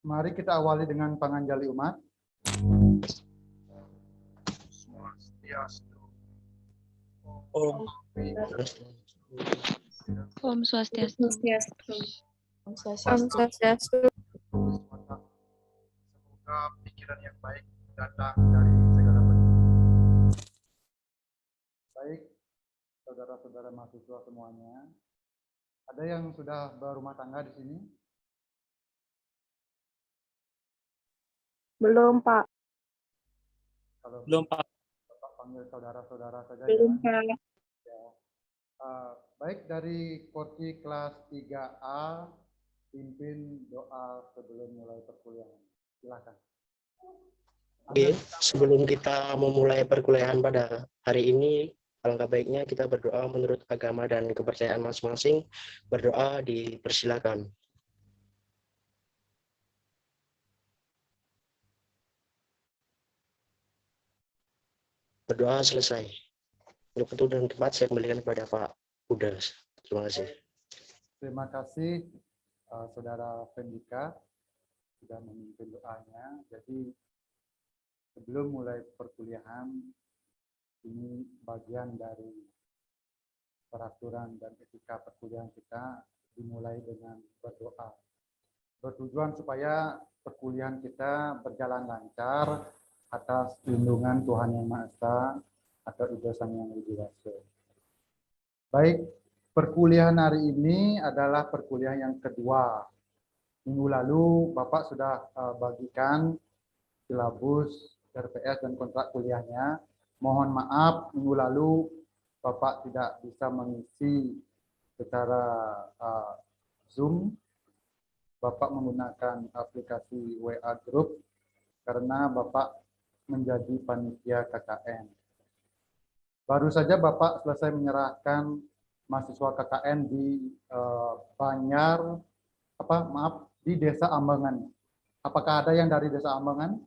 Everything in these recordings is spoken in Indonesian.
Mari kita awali dengan panganjali umat. Om Swastiastu. Om Swastiastu. Semoga pikiran yang baik datang dari segala bentuk. Baik, saudara-saudara mahasiswa semuanya. Ada yang sudah berumah tangga di sini? Belum, Pak. Kalau Belum, Pak. Bapak panggil saudara-saudara saja Belum, ya. Pak. Baik, dari Korki kelas 3A, pimpin doa sebelum mulai perkuliahan. Silakan. Oke, sebelum kita memulai perkuliahan pada hari ini, alangkah baiknya kita berdoa menurut agama dan kepercayaan masing-masing. Berdoa dipersilakan. Berdoa selesai. Untuk waktu dan tempat saya kembalikan kepada Pak Udas. Terima kasih. Terima kasih Saudara Vendika sudah memimpin doanya. Jadi sebelum mulai perkuliahan, ini bagian dari peraturan dan etika perkuliahan kita dimulai dengan berdoa. Bertujuan supaya perkuliahan kita berjalan lancar atas lindungan Tuhan Yang Maha Esa atau Ibu Sang Yang Widi Wase. Baik, perkuliahan hari ini adalah perkuliahan yang kedua. Minggu lalu Bapak sudah bagikan silabus RPS dan kontrak kuliahnya. Mohon maaf minggu lalu Bapak tidak bisa mengisi secara Zoom. Bapak menggunakan aplikasi WA Group karena Bapak menjadi panitia KKN. Baru saja Bapak selesai menyerahkan mahasiswa KKN di di Desa Ambengan. Apakah ada yang dari Desa Ambengan?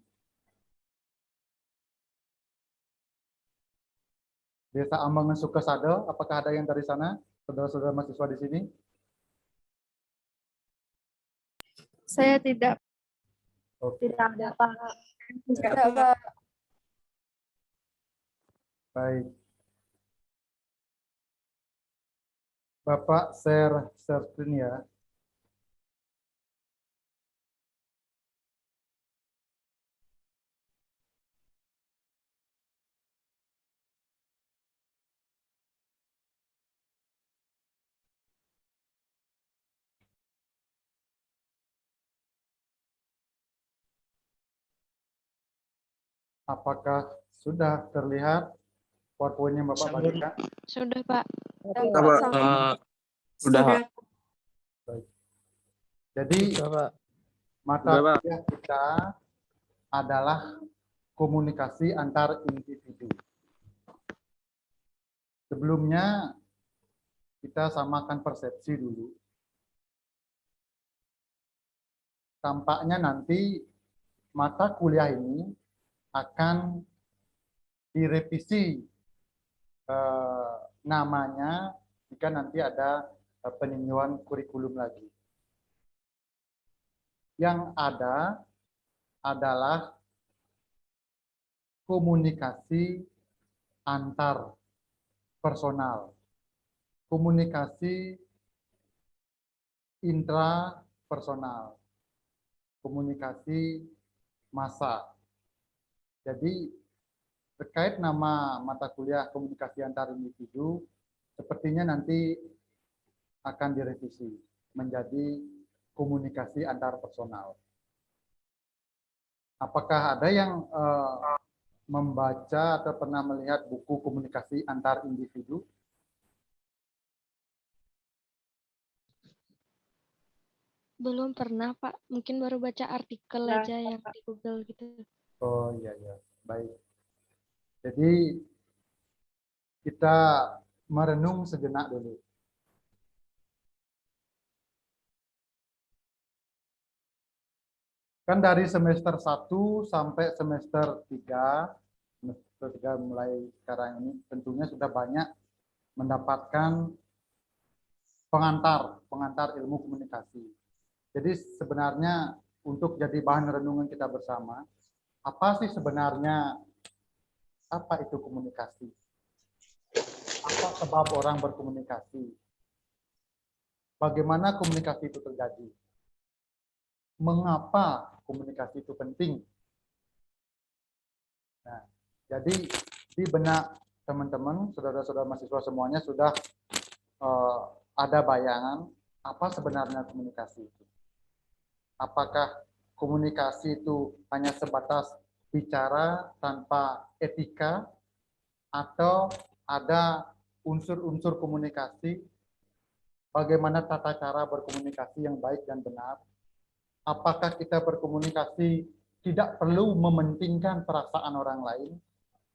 Desa Ambengan Sukesado, apakah ada yang dari sana? Saudara-saudara mahasiswa di sini? Saya tidak. Oke. Tidak ada, Pak. Tidak ada, Pak. Baik. Bapak share screen ya. Apakah sudah terlihat PowerPoint yang Bapak bagikan? Sudah, Pak. Sudah, Pak. Baik. Jadi mata kuliah kita adalah komunikasi antar individu. Sebelumnya kita samakan persepsi dulu. Tampaknya nanti mata kuliah ini akan direvisi namanya jika nanti ada peninjauan kurikulum lagi. Yang ada adalah komunikasi antar personal, komunikasi intrapersonal, komunikasi massa. Jadi terkait nama mata kuliah komunikasi antar individu, sepertinya nanti akan direvisi menjadi komunikasi antar personal. Apakah ada yang membaca atau pernah melihat buku komunikasi antar individu? Belum pernah, Pak. Mungkin baru baca artikel aja yang di Google gitu. Oh iya, baik. Jadi kita merenung sejenak dulu. Kan dari semester 1 sampai semester 3, semester 3 mulai sekarang ini tentunya sudah banyak mendapatkan pengantar ilmu komunikasi. Jadi sebenarnya untuk jadi bahan renungan kita bersama. Apa sih sebenarnya, apa itu komunikasi? Apa sebab orang berkomunikasi? Bagaimana komunikasi itu terjadi? Mengapa komunikasi itu penting? Nah, jadi di benak teman-teman, saudara-saudara mahasiswa semuanya sudah ada bayangan apa sebenarnya komunikasi itu. Apakah komunikasi itu hanya sebatas bicara tanpa etika, atau ada unsur-unsur komunikasi, bagaimana tata cara berkomunikasi yang baik dan benar? Apakah kita berkomunikasi tidak perlu mementingkan perasaan orang lain?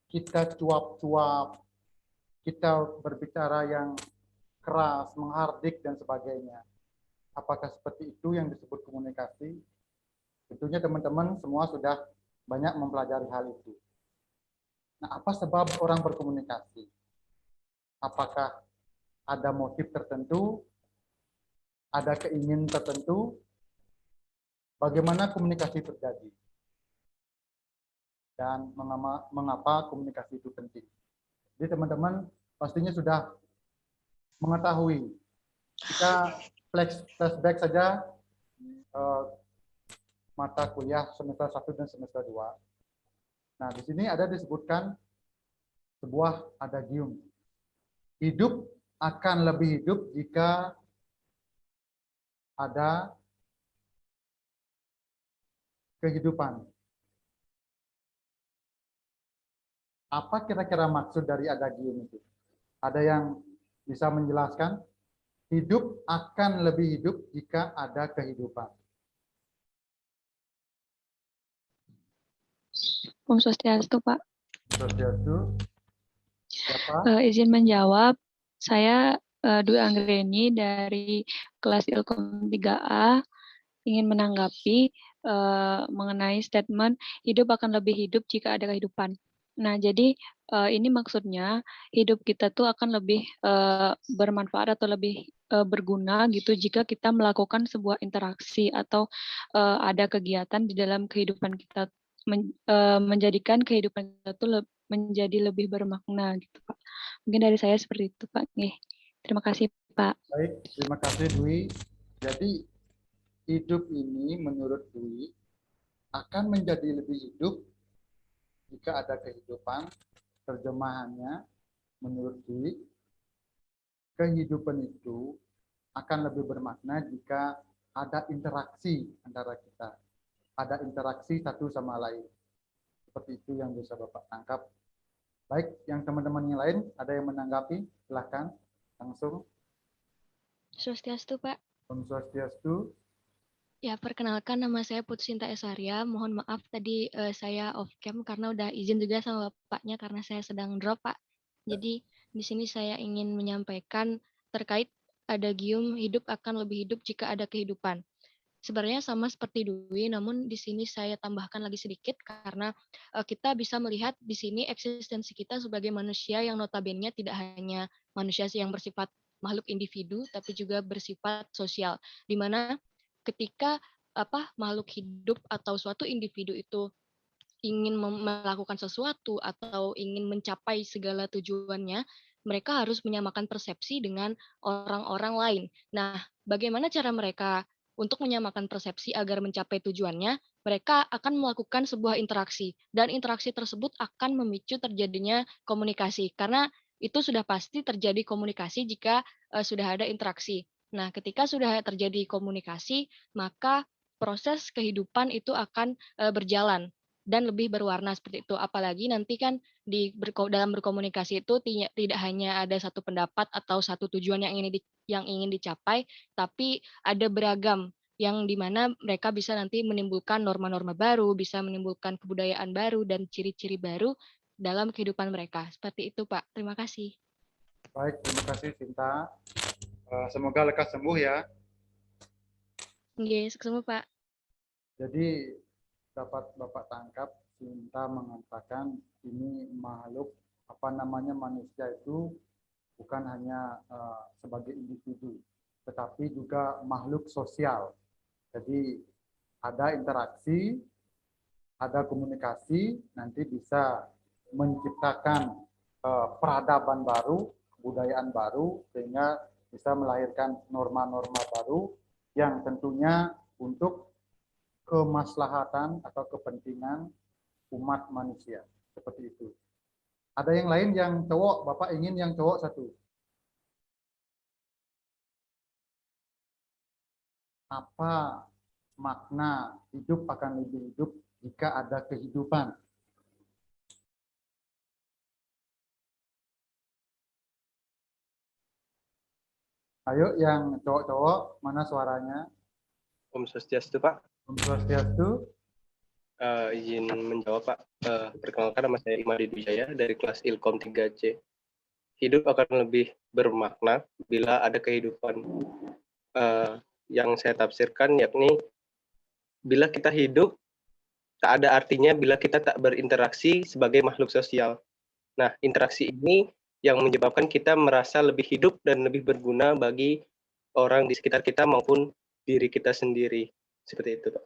Kita cuap-cuap, kita berbicara yang keras, menghardik, dan sebagainya. Apakah seperti itu yang disebut komunikasi? Tentunya teman-teman semua sudah banyak mempelajari hal itu. Nah, apa sebab orang berkomunikasi? Apakah ada motif tertentu? Ada keinginan tertentu? Bagaimana komunikasi terjadi? Dan mengapa komunikasi itu penting? Jadi teman-teman pastinya sudah mengetahui. Kita flashback saja mata kuliah semester 1 dan semester 2. Nah, di sini ada disebutkan sebuah adagium. Hidup akan lebih hidup jika ada kehidupan. Apa kira-kira maksud dari adagium itu? Ada yang bisa menjelaskan? Hidup akan lebih hidup jika ada kehidupan. Om Swastiastu, Pak. Swastiastu. Siapa? Izin menjawab, saya Dwi Anggreni dari kelas Ilkom 3A ingin menanggapi mengenai statement hidup akan lebih hidup jika ada kehidupan. Nah, jadi ini maksudnya hidup kita tuh akan lebih bermanfaat atau lebih berguna gitu jika kita melakukan sebuah interaksi atau ada kegiatan di dalam kehidupan kita, menjadikan kehidupan kita tuh menjadi lebih bermakna gitu, Pak. Mungkin dari saya seperti itu, Pak. Terima kasih, Pak. Baik, terima kasih Dwi. Jadi hidup ini menurut Dwi akan menjadi lebih hidup jika ada kehidupan. Terjemahannya menurut Dwi, kehidupan itu akan lebih bermakna jika ada interaksi antara kita. Ada interaksi satu sama lain. Seperti itu yang bisa Bapak tangkap. Baik, yang teman-teman yang lain ada yang menanggapi? Silakan langsung. Swastiastu, Pak. Om Swastiastu. Ya, perkenalkan nama saya Putsinta Esaria. Mohon maaf tadi saya off cam karena udah izin juga sama Bapaknya karena saya sedang drop, Pak. Jadi di sini saya ingin menyampaikan terkait adagium hidup akan lebih hidup jika ada kehidupan. Sebenarnya sama seperti Dwi, namun di sini saya tambahkan lagi sedikit karena kita bisa melihat di sini eksistensi kita sebagai manusia yang notabene tidak hanya manusia yang bersifat makhluk individu, tapi juga bersifat sosial, di mana ketika makhluk hidup atau suatu individu itu ingin melakukan sesuatu atau ingin mencapai segala tujuannya, mereka harus menyamakan persepsi dengan orang-orang lain. Nah, bagaimana cara mereka untuk menyamakan persepsi agar mencapai tujuannya? Mereka akan melakukan sebuah interaksi, dan interaksi tersebut akan memicu terjadinya komunikasi, karena itu sudah pasti terjadi komunikasi jika sudah ada interaksi. Nah, ketika sudah terjadi komunikasi, maka proses kehidupan itu akan berjalan dan lebih berwarna seperti itu. Apalagi nanti kan dalam berkomunikasi itu tidak hanya ada satu pendapat atau satu tujuan yang ingin dicapai, tapi ada beragam yang dimana mereka bisa nanti menimbulkan norma-norma baru, bisa menimbulkan kebudayaan baru dan ciri-ciri baru dalam kehidupan mereka. Seperti itu, Pak. Terima kasih. Baik, terima kasih Sinta. Semoga lekas sembuh ya. Oke, semua, Pak. Jadi dapat Bapak tangkap, Sinta mengatakan ini makhluk manusia itu bukan hanya sebagai individu, tetapi juga makhluk sosial. Jadi ada interaksi, ada komunikasi, nanti bisa menciptakan peradaban baru, kebudayaan baru, sehingga bisa melahirkan norma-norma baru yang tentunya untuk kemaslahatan atau kepentingan umat manusia. Seperti itu. Ada yang lain yang cowok, Bapak ingin yang cowok satu. Apa makna hidup akan lebih hidup jika ada kehidupan? Ayo yang cowok-cowok, mana suaranya? Om Swastiastu, Pak. Om Swastiastu. Izin menjawab, Pak. Perkenalkan, nama saya Imadi Dwijaya dari kelas Ilkom 3C. Hidup akan lebih bermakna bila ada kehidupan. Yang saya tafsirkan yakni bila kita hidup, tak ada artinya bila kita tak berinteraksi sebagai makhluk sosial. Nah, interaksi ini yang menyebabkan kita merasa lebih hidup dan lebih berguna bagi orang di sekitar kita maupun diri kita sendiri. Seperti itu, Pak.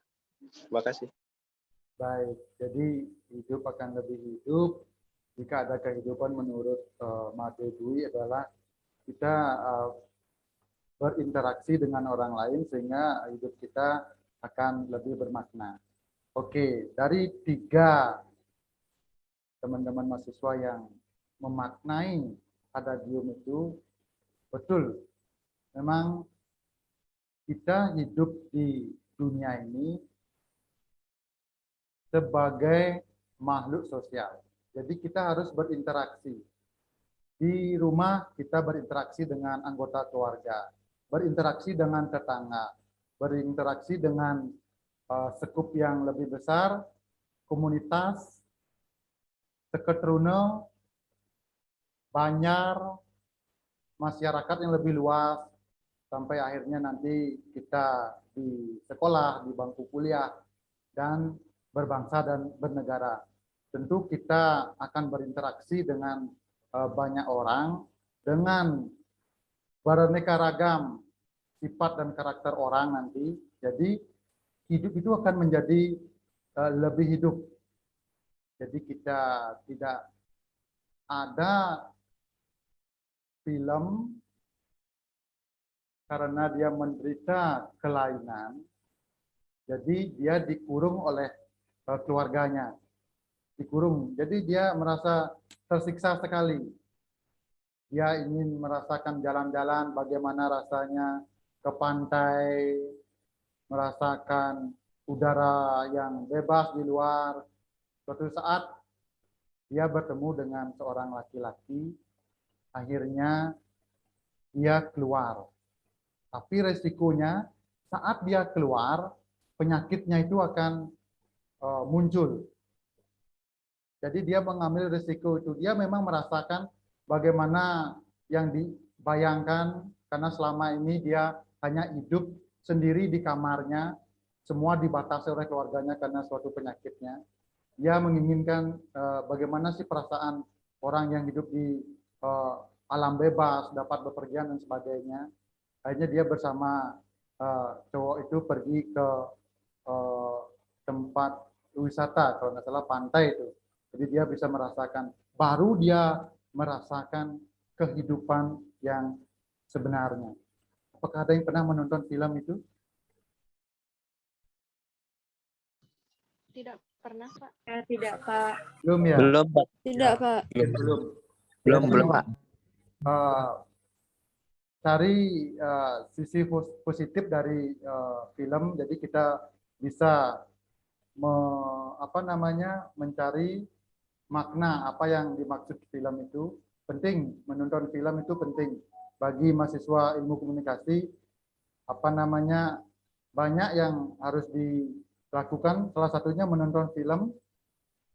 Terima kasih. Baik, jadi hidup akan lebih hidup jika ada kehidupan menurut Made Dwi adalah kita berinteraksi dengan orang lain sehingga hidup kita akan lebih bermakna. Oke, dari 3 teman-teman mahasiswa yang memaknai adagium itu, betul, memang kita hidup di dunia ini sebagai makhluk sosial. Jadi kita harus berinteraksi. Di rumah kita berinteraksi dengan anggota keluarga, berinteraksi dengan tetangga, berinteraksi dengan sekup yang lebih besar, komunitas, seketrune, banjar, masyarakat yang lebih luas, sampai akhirnya nanti kita di sekolah, di bangku kuliah, dan berbangsa dan bernegara. Tentu kita akan berinteraksi dengan banyak orang, dengan beraneka ragam sifat dan karakter orang nanti. Jadi hidup itu akan menjadi lebih hidup. Jadi kita tidak ada film karena dia menderita kelainan, jadi dia dikurung oleh keluarganya. Dikurung, jadi dia merasa tersiksa sekali. Dia ingin merasakan jalan-jalan bagaimana rasanya ke pantai, merasakan udara yang bebas di luar. Suatu saat dia bertemu dengan seorang laki-laki, akhirnya dia keluar. Tapi resikonya saat dia keluar, penyakitnya itu akan muncul. Jadi dia mengambil risiko itu. Dia memang merasakan bagaimana yang dibayangkan karena selama ini dia hanya hidup sendiri di kamarnya, semua dibatasi oleh keluarganya karena suatu penyakitnya. Dia menginginkan bagaimana sih perasaan orang yang hidup di alam bebas, dapat bepergian dan sebagainya. Akhirnya dia bersama cowok itu pergi ke tempat wisata, kalau nggak salah pantai itu. Jadi dia bisa merasakan, baru dia merasakan kehidupan yang sebenarnya. Apakah ada yang pernah menonton film itu? Tidak pernah, Pak. Tidak, Pak. Belum ya? Belum, Pak. Tidak, Pak. Belum. Belum, Pak. Cari sisi positif dari film, jadi kita bisa mencari makna apa yang dimaksud film itu. Penting, menonton film itu penting bagi mahasiswa ilmu komunikasi. Banyak yang harus dilakukan, salah satunya menonton film,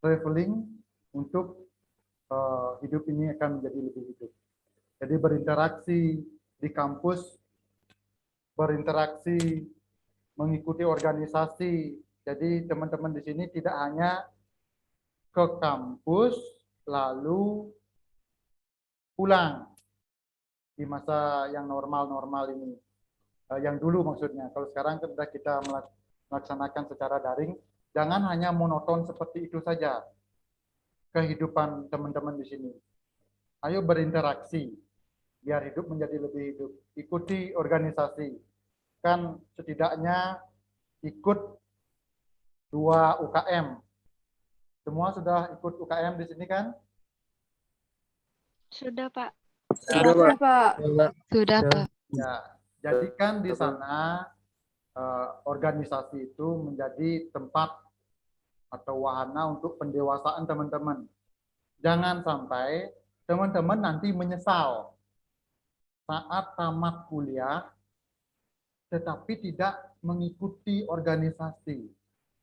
traveling, untuk hidup ini akan menjadi lebih hidup. Jadi berinteraksi di kampus, berinteraksi mengikuti organisasi. Jadi teman-teman di sini tidak hanya ke kampus lalu pulang di masa yang normal-normal ini. Yang dulu maksudnya. Kalau sekarang sudah kita melaksanakan secara daring, jangan hanya monoton seperti itu saja kehidupan teman-teman di sini. Ayo berinteraksi, biar hidup menjadi lebih hidup. Ikuti organisasi, kan setidaknya ikut 2 UKM. Semua sudah ikut UKM di sini kan? Sudah, Pak. Sudah, Pak. Sudah, Pak. Ya, jadikan di sana organisasi itu menjadi tempat atau wahana untuk pendewasaan teman-teman. Jangan sampai teman-teman nanti menyesal saat tamat kuliah tetapi tidak mengikuti organisasi,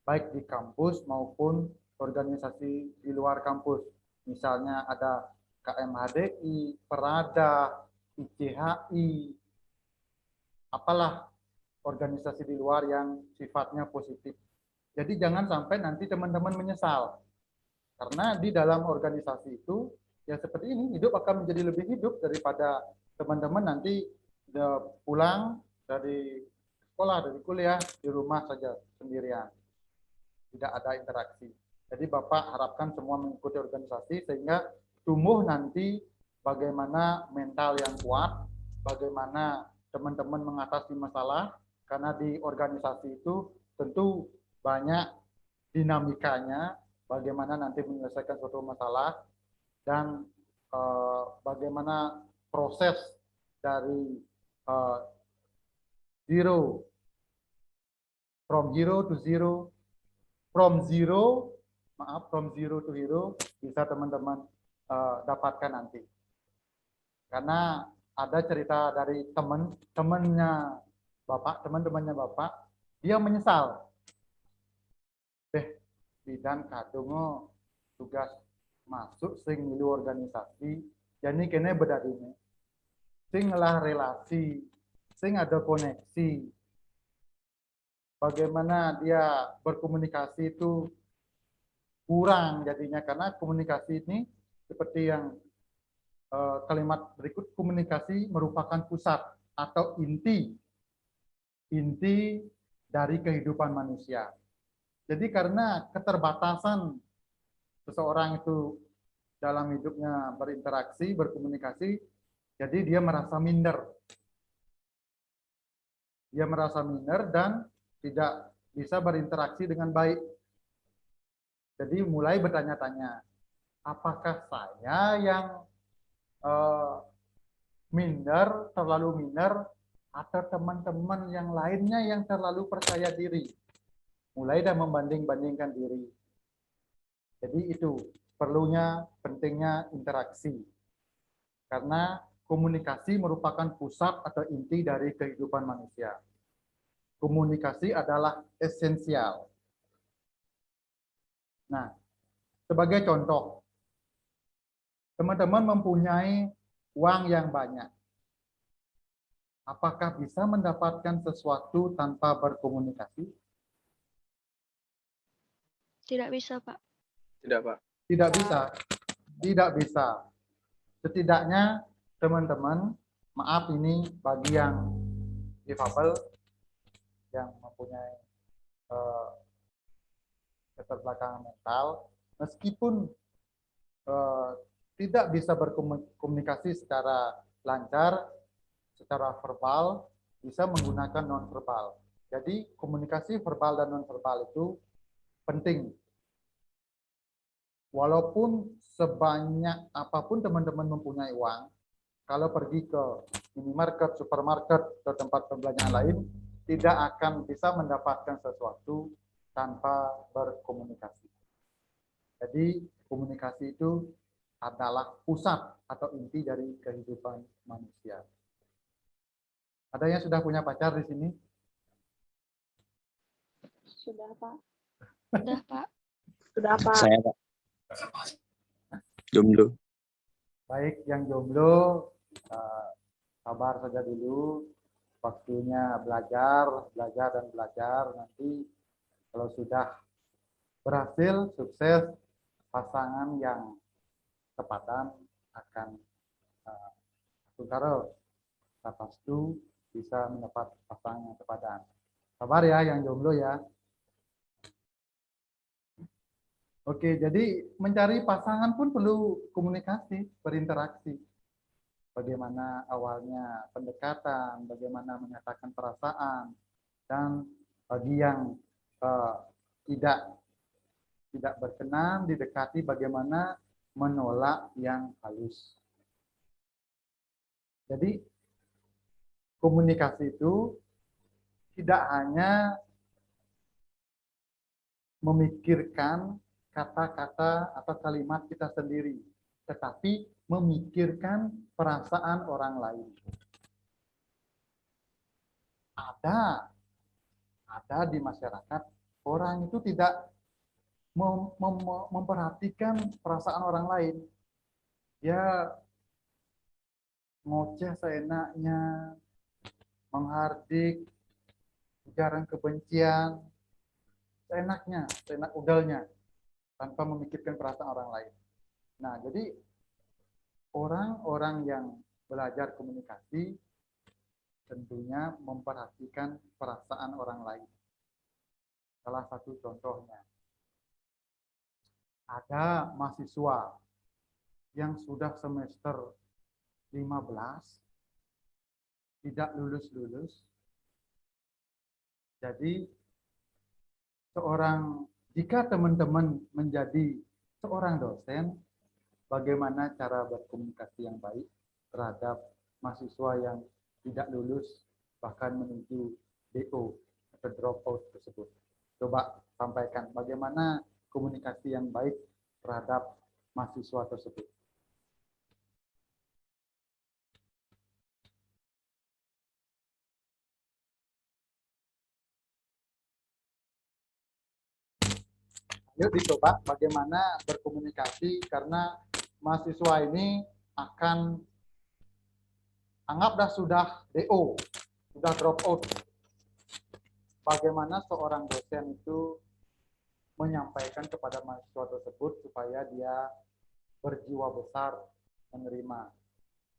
baik di kampus maupun organisasi di luar kampus. Misalnya ada KMHDI, Perada, ICHI, apalah organisasi di luar yang sifatnya positif. Jadi jangan sampai nanti teman-teman menyesal. Karena di dalam organisasi itu, ya seperti ini, hidup akan menjadi lebih hidup daripada teman-teman nanti pulang dari sekolah, dari kuliah, di rumah saja sendirian. Tidak ada interaksi. Jadi Bapak harapkan semua mengikuti organisasi sehingga tumbuh nanti bagaimana mental yang kuat, bagaimana teman-teman mengatasi masalah, karena di organisasi itu tentu banyak dinamikanya, bagaimana nanti menyelesaikan suatu masalah, dan bagaimana proses dari zero, from zero to zero, from zero to hero, bisa teman-teman dapatkan nanti. Karena ada cerita dari teman-temannya Bapak, dia menyesal. Bidan kadung tugas masuk sing milu organisasi, jadi kene bedadine. Sing lah relasi, sing ada koneksi. Bagaimana dia berkomunikasi itu kurang jadinya, karena komunikasi ini seperti yang kalimat berikut, komunikasi merupakan pusat atau inti dari kehidupan manusia. Jadi karena keterbatasan seseorang itu dalam hidupnya berinteraksi, berkomunikasi, jadi dia merasa minder. Dia merasa minder dan tidak bisa berinteraksi dengan baik. Jadi mulai bertanya-tanya, apakah saya yang minder, terlalu minder, atau teman-teman yang lainnya yang terlalu percaya diri? Mulai dan membanding-bandingkan diri. Jadi itu perlunya, pentingnya interaksi. Karena komunikasi merupakan pusat atau inti dari kehidupan manusia. Komunikasi adalah esensial. Nah, sebagai contoh, teman-teman mempunyai uang yang banyak. Apakah bisa mendapatkan sesuatu tanpa berkomunikasi? Tidak bisa, Pak. Tidak, Pak. Tidak bisa. Tidak bisa. Setidaknya teman-teman, maaf ini bagi yang difabel, yang mempunyai keterbelakangan mental, meskipun tidak bisa berkomunikasi secara lancar, secara verbal, bisa menggunakan non-verbal. Jadi komunikasi verbal dan non-verbal itu penting. Walaupun sebanyak apapun teman-teman mempunyai uang, kalau pergi ke minimarket, supermarket, atau tempat pembelanjaan lain, tidak akan bisa mendapatkan sesuatu tanpa berkomunikasi. Jadi komunikasi itu adalah pusat atau inti dari kehidupan manusia. Ada yang sudah punya pacar di sini? Sudah, Pak. Sudah, Pak. Sudah, Pak. Saya, Pak. Jomblo. Baik, yang jomblo sabar saja dulu. Waktunya belajar. Nanti kalau sudah berhasil, sukses, pasangan yang tepatan akan karo pastu bisa mendapat pasangan yang tepatan. Sabar ya yang jomblo ya. Oke, jadi mencari pasangan pun perlu komunikasi, berinteraksi. Bagaimana awalnya pendekatan, bagaimana menyatakan perasaan, dan bagi yang eh, tidak berkenan didekati, bagaimana menolak yang halus. Jadi komunikasi itu tidak hanya memikirkan kata-kata atau kalimat kita sendiri, tetapi memikirkan perasaan orang lain. Ada di masyarakat orang itu tidak memperhatikan perasaan orang lain. Dia ngoceh seenaknya, menghardik, ujaran kebencian, seenak ugalnya, tanpa memikirkan perasaan orang lain. Nah, jadi orang-orang yang belajar komunikasi tentunya memperhatikan perasaan orang lain. Salah satu contohnya, ada mahasiswa yang sudah semester 15 tidak lulus-lulus. Jadi jika teman-teman menjadi seorang dosen, bagaimana cara berkomunikasi yang baik terhadap mahasiswa yang tidak lulus bahkan menuju DO atau dropout tersebut. Coba sampaikan bagaimana komunikasi yang baik terhadap mahasiswa tersebut. Yuk dicoba bagaimana berkomunikasi, karena mahasiswa ini akan anggaplah sudah DO, sudah drop out. Bagaimana seorang dosen itu menyampaikan kepada mahasiswa tersebut supaya dia berjiwa besar menerima.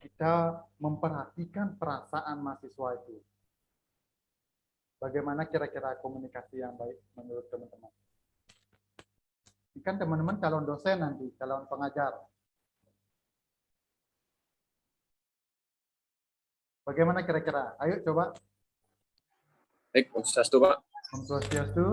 Kita memperhatikan perasaan mahasiswa itu. Bagaimana kira-kira komunikasi yang baik menurut teman-teman? Ini kan teman-teman calon dosen nanti, calon pengajar. Bagaimana kira-kira? Ayo coba. Baik, Om Swastiastu, Pak. Om Swastiastu.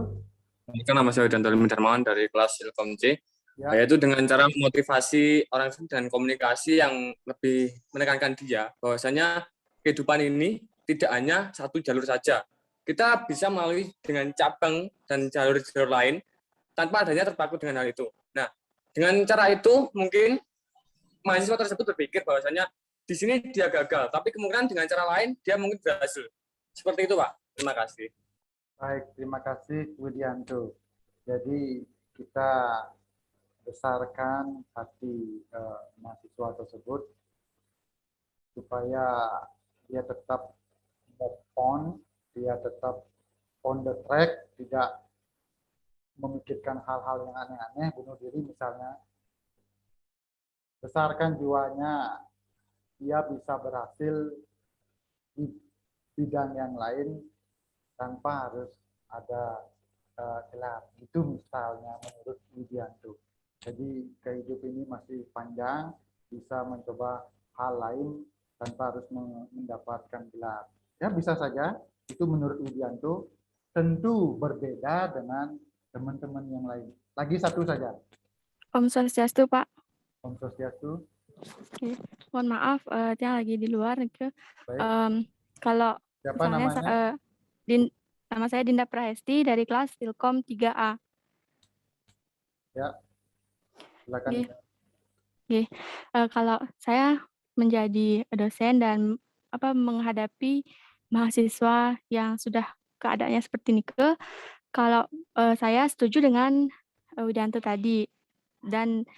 Ini nama saya Widanto Darmawan dari kelas Ilkom C. Ya. Yaitu dengan cara memotivasi orang dengan komunikasi yang lebih menekankan dia, bahwasanya kehidupan ini tidak hanya satu jalur saja. Kita bisa melalui dengan cabang dan jalur-jalur lain tanpa adanya terpaku dengan hal itu. Nah, dengan cara itu mungkin mahasiswa tersebut berpikir bahwasanya di sini dia gagal, tapi kemungkinan dengan cara lain dia mungkin berhasil. Seperti itu, Pak. Terima kasih. Baik, terima kasih Widianto. Jadi kita besarkan hati mahasiswa tersebut supaya dia tetap move on, dia tetap on the track, tidak memikirkan hal-hal yang aneh-aneh, bunuh diri misalnya. Besarkan jiwanya, dia bisa berhasil di bidang yang lain tanpa harus ada gelar. Itu misalnya menurut Widianto. Jadi kehidupan ini masih panjang, bisa mencoba hal lain tanpa harus mendapatkan gelar. Ya bisa saja, itu menurut Widianto. Tentu berbeda dengan teman-teman yang lain. Lagi satu saja. Om Swastiastu, Pak. Om Swastiastu. Oke. Mohon maaf, dia lagi di luar. Baik. Kalau Siapa misalnya namanya? nama saya Dinda Prahesti dari kelas Ilkom 3A. Ya, silakan. Oke. Kalau saya menjadi dosen dan menghadapi mahasiswa yang sudah keadaannya seperti ini, kalau saya setuju dengan Widianto tadi, dan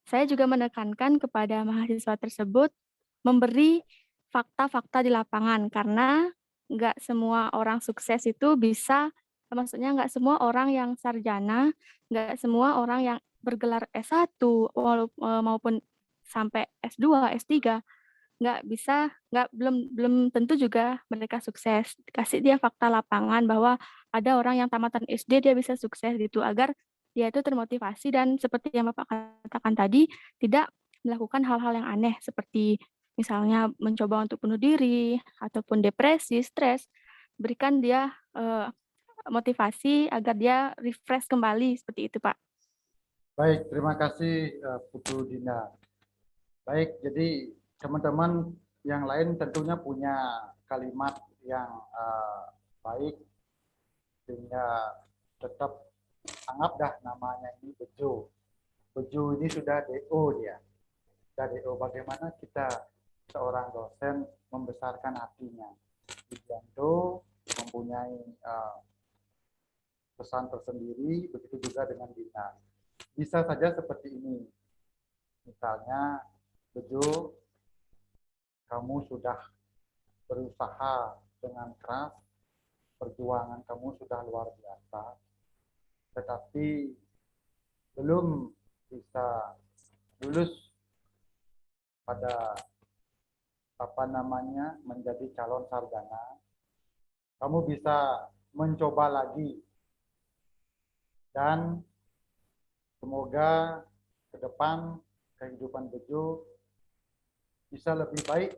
saya juga menekankan kepada mahasiswa tersebut memberi fakta-fakta di lapangan, karena nggak semua orang sukses itu bisa, maksudnya nggak semua orang yang sarjana, nggak semua orang yang bergelar S1 maupun sampai S2, S3, belum tentu juga mereka sukses. Kasih dia fakta lapangan bahwa ada orang yang tamatan SD dia bisa sukses gitu, agar dia itu termotivasi dan seperti yang Bapak katakan tadi, tidak melakukan hal-hal yang aneh seperti misalnya mencoba untuk bunuh diri ataupun depresi, stres. Berikan dia motivasi agar dia refresh kembali seperti itu, Pak. Baik, terima kasih Putu Dinda. Baik, jadi teman-teman yang lain tentunya punya kalimat yang baik sehingga tetap anggap dah namanya ini bejo. Bejo ini sudah DO dia. Sudah DO. Bagaimana kita seorang dosen membesarkan hatinya. Dibantu mempunyai pesan tersendiri, begitu juga dengan Dina. Bisa saja seperti ini. Misalnya, Bejo, kamu sudah berusaha dengan keras, perjuangan kamu sudah luar biasa, tetapi belum bisa lulus pada menjadi calon sarjana. Kamu bisa mencoba lagi dan semoga ke depan kehidupan Bejo bisa lebih baik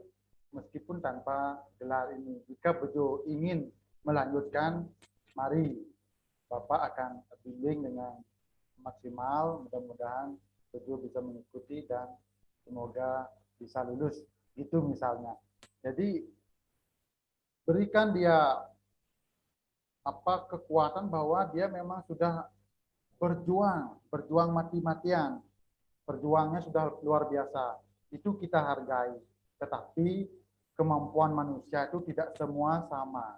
meskipun tanpa gelar ini. Jika Bejo ingin melanjutkan, mari Bapak akan bimbing dengan maksimal. Mudah-mudahan Bejo bisa mengikuti dan semoga bisa lulus. Itu misalnya. Jadi berikan dia kekuatan bahwa dia memang sudah berjuang mati-matian. Perjuangannya sudah luar biasa. Itu kita hargai. Tetapi kemampuan manusia itu tidak semua sama.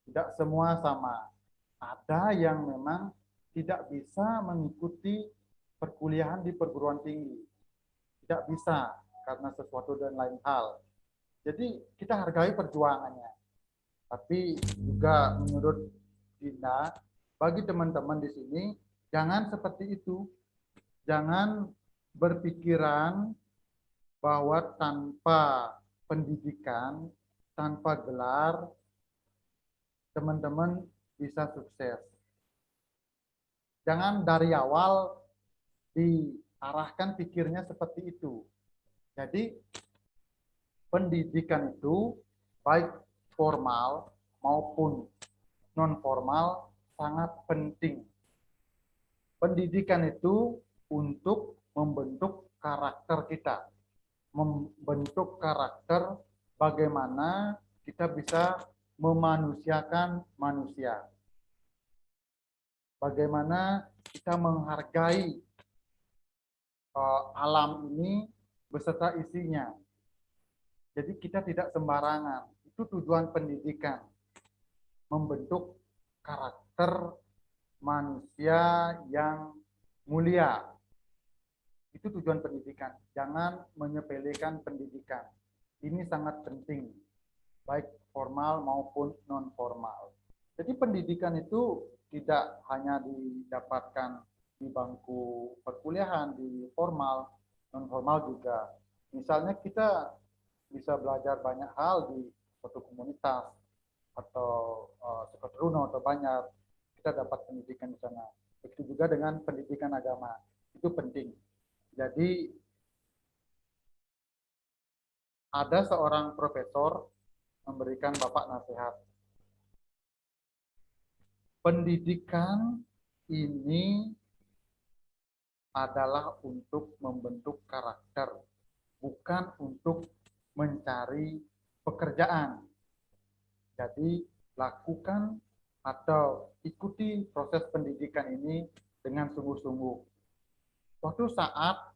Tidak semua sama. Ada yang memang tidak bisa mengikuti perkuliahan di perguruan tinggi. Tidak bisa karena sesuatu dan lain hal. Jadi kita hargai perjuangannya. Tapi juga menurut Dinda, bagi teman-teman di sini, jangan seperti itu. Jangan berpikiran bahwa tanpa pendidikan, tanpa gelar, teman-teman bisa sukses. Jangan dari awal diarahkan pikirnya seperti itu. Jadi, pendidikan itu baik formal maupun non-formal sangat penting. Pendidikan itu untuk membentuk karakter kita, membentuk karakter bagaimana kita bisa memanusiakan manusia, bagaimana kita menghargai alam ini beserta isinya. Jadi kita tidak sembarangan. Itu tujuan pendidikan, membentuk karakter manusia yang mulia. Itu tujuan pendidikan. Jangan menyepelekan pendidikan. Ini sangat penting, baik formal maupun non-formal. Jadi pendidikan itu tidak hanya didapatkan di bangku perkuliahan, di formal, non-formal juga. Misalnya kita bisa belajar banyak hal di suatu komunitas atau seperti Runo atau banyak, kita dapat pendidikan di sana. Begitu juga dengan pendidikan agama, itu penting. Jadi ada seorang profesor memberikan Bapak nasihat. Pendidikan ini adalah untuk membentuk karakter, bukan untuk mencari pekerjaan. Jadi lakukan atau ikuti proses pendidikan ini dengan sungguh-sungguh. Suatu saat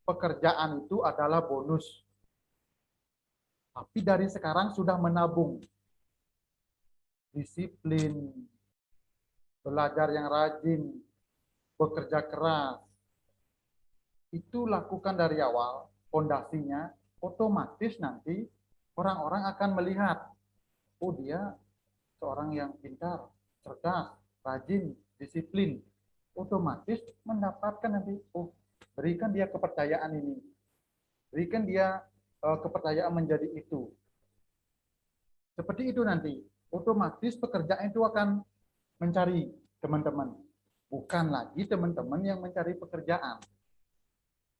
pekerjaan itu adalah bonus. Tapi dari sekarang sudah menabung. Disiplin, belajar yang rajin, bekerja keras. Itu lakukan dari awal, fondasinya, otomatis nanti orang-orang akan melihat, oh dia seorang yang pintar, cerdas, rajin, disiplin. Otomatis mendapatkan nanti, oh berikan dia kepercayaan ini. Berikan dia kepercayaan menjadi itu. Seperti itu nanti. Otomatis pekerjaan itu akan mencari teman-teman. bukan lagi teman-teman yang mencari pekerjaan.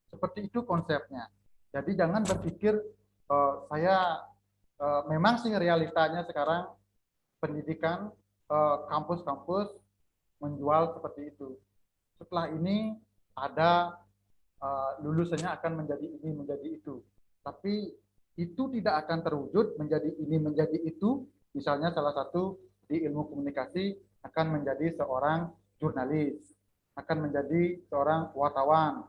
Seperti itu konsepnya. Jadi jangan berpikir saya memang sih realitanya sekarang pendidikan kampus-kampus menjual seperti itu. Setelah ini ada lulusannya akan menjadi ini, menjadi itu. Tapi itu tidak akan terwujud menjadi ini, menjadi itu. Misalnya salah satu di ilmu komunikasi akan menjadi seorang jurnalis, akan menjadi seorang wartawan,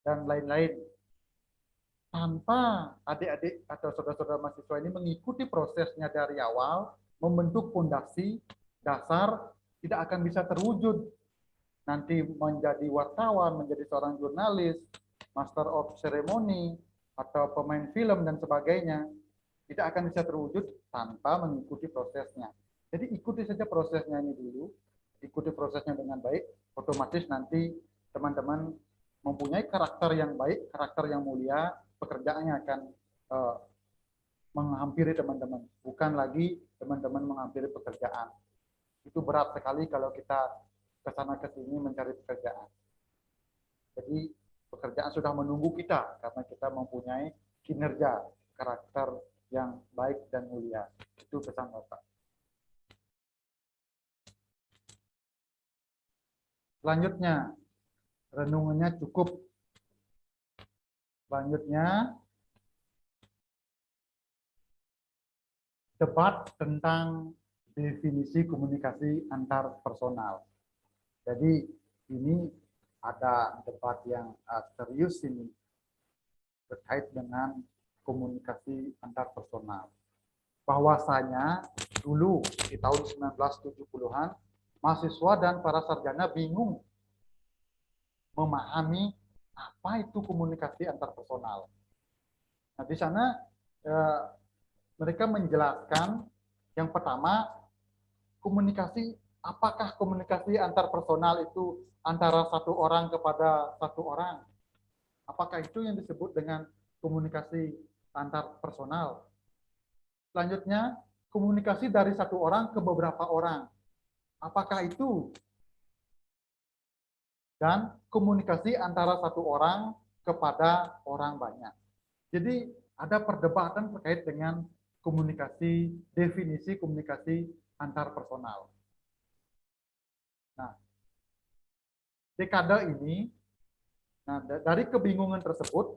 dan lain-lain. Tanpa adik-adik atau saudara-saudara mahasiswa ini mengikuti prosesnya dari awal, membentuk fondasi dasar, tidak akan bisa terwujud. Nanti menjadi wartawan, menjadi seorang jurnalis, master of ceremony, atau pemain film dan sebagainya, tidak akan bisa terwujud tanpa mengikuti prosesnya. Jadi ikuti saja prosesnya ini dulu, ikuti prosesnya dengan baik, otomatis nanti teman-teman mempunyai karakter yang baik, karakter yang mulia, pekerjaannya akan menghampiri teman-teman, bukan lagi teman-teman menghampiri pekerjaan. Itu berat sekali kalau kita ke sana ke sini mencari pekerjaan. Jadi pekerjaan sudah menunggu kita karena kita mempunyai kinerja, karakter yang baik dan mulia. Itu pesan Bapak. Selanjutnya, renungannya cukup. Selanjutnya, debat tentang definisi komunikasi antar personal. Jadi ini ada debat yang serius ini terkait dengan komunikasi antar personal. Bahwasanya dulu di tahun 1970-an mahasiswa dan para sarjana bingung memahami apa itu komunikasi antar personal. Nah, di sana mereka menjelaskan yang pertama, apakah komunikasi antar personal itu antara satu orang kepada satu orang? Apakah itu yang disebut dengan komunikasi antar personal? Selanjutnya, komunikasi dari satu orang ke beberapa orang. Apakah itu? Dan komunikasi antara satu orang kepada orang banyak. Jadi ada perdebatan terkait dengan komunikasi, definisi komunikasi antar personal. Nah, dekade ini, dari kebingungan tersebut,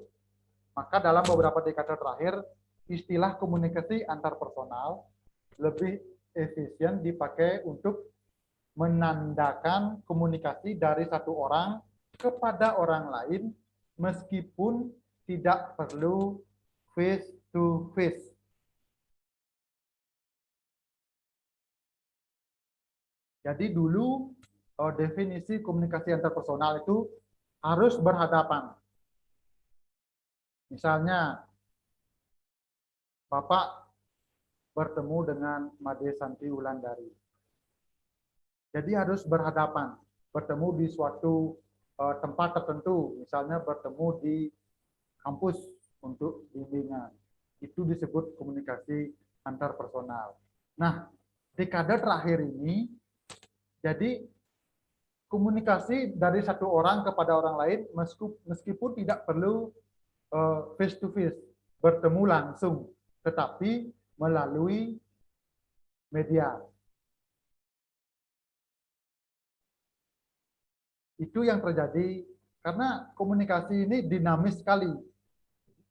maka dalam beberapa dekade terakhir, istilah komunikasi antar personal lebih efisien dipakai untuk menandakan komunikasi dari satu orang kepada orang lain, meskipun tidak perlu face to face. Jadi dulu definisi komunikasi antar personal itu harus berhadapan. Misalnya, Bapak bertemu dengan Made Santi Wulandari. Jadi harus berhadapan, bertemu di suatu tempat tertentu, misalnya bertemu di kampus untuk bimbingan. Itu disebut komunikasi antar personal. Nah, dekade terakhir ini, jadi komunikasi dari satu orang kepada orang lain meskipun tidak perlu face to face, bertemu langsung, tetapi melalui media. Itu yang terjadi karena komunikasi ini dinamis sekali.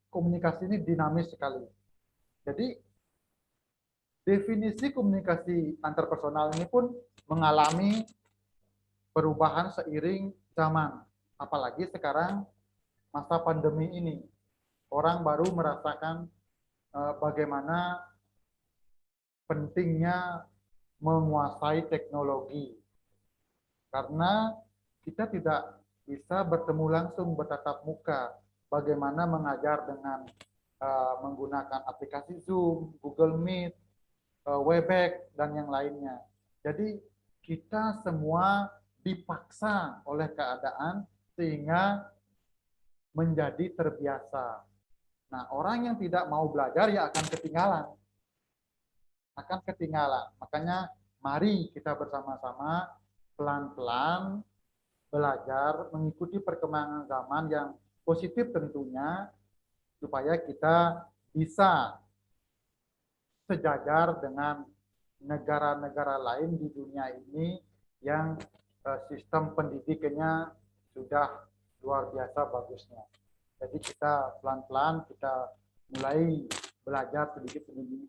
Komunikasi ini dinamis sekali. Jadi definisi komunikasi antarpersonal ini pun mengalami perubahan seiring zaman. Apalagi sekarang masa pandemi ini. Orang baru merasakan bagaimana pentingnya menguasai teknologi. Karena kita tidak bisa bertemu langsung, bertatap muka. Bagaimana mengajar dengan menggunakan aplikasi Zoom, Google Meet, Webex, dan yang lainnya. Jadi kita semua dipaksa oleh keadaan sehingga menjadi terbiasa. Nah, orang yang tidak mau belajar ya akan ketinggalan. Akan ketinggalan. Makanya mari kita bersama-sama pelan-pelan belajar mengikuti perkembangan zaman yang positif tentunya, supaya kita bisa sejajar dengan negara-negara lain di dunia ini yang sistem pendidikannya sudah luar biasa bagusnya. Jadi kita pelan-pelan kita mulai belajar sedikit demi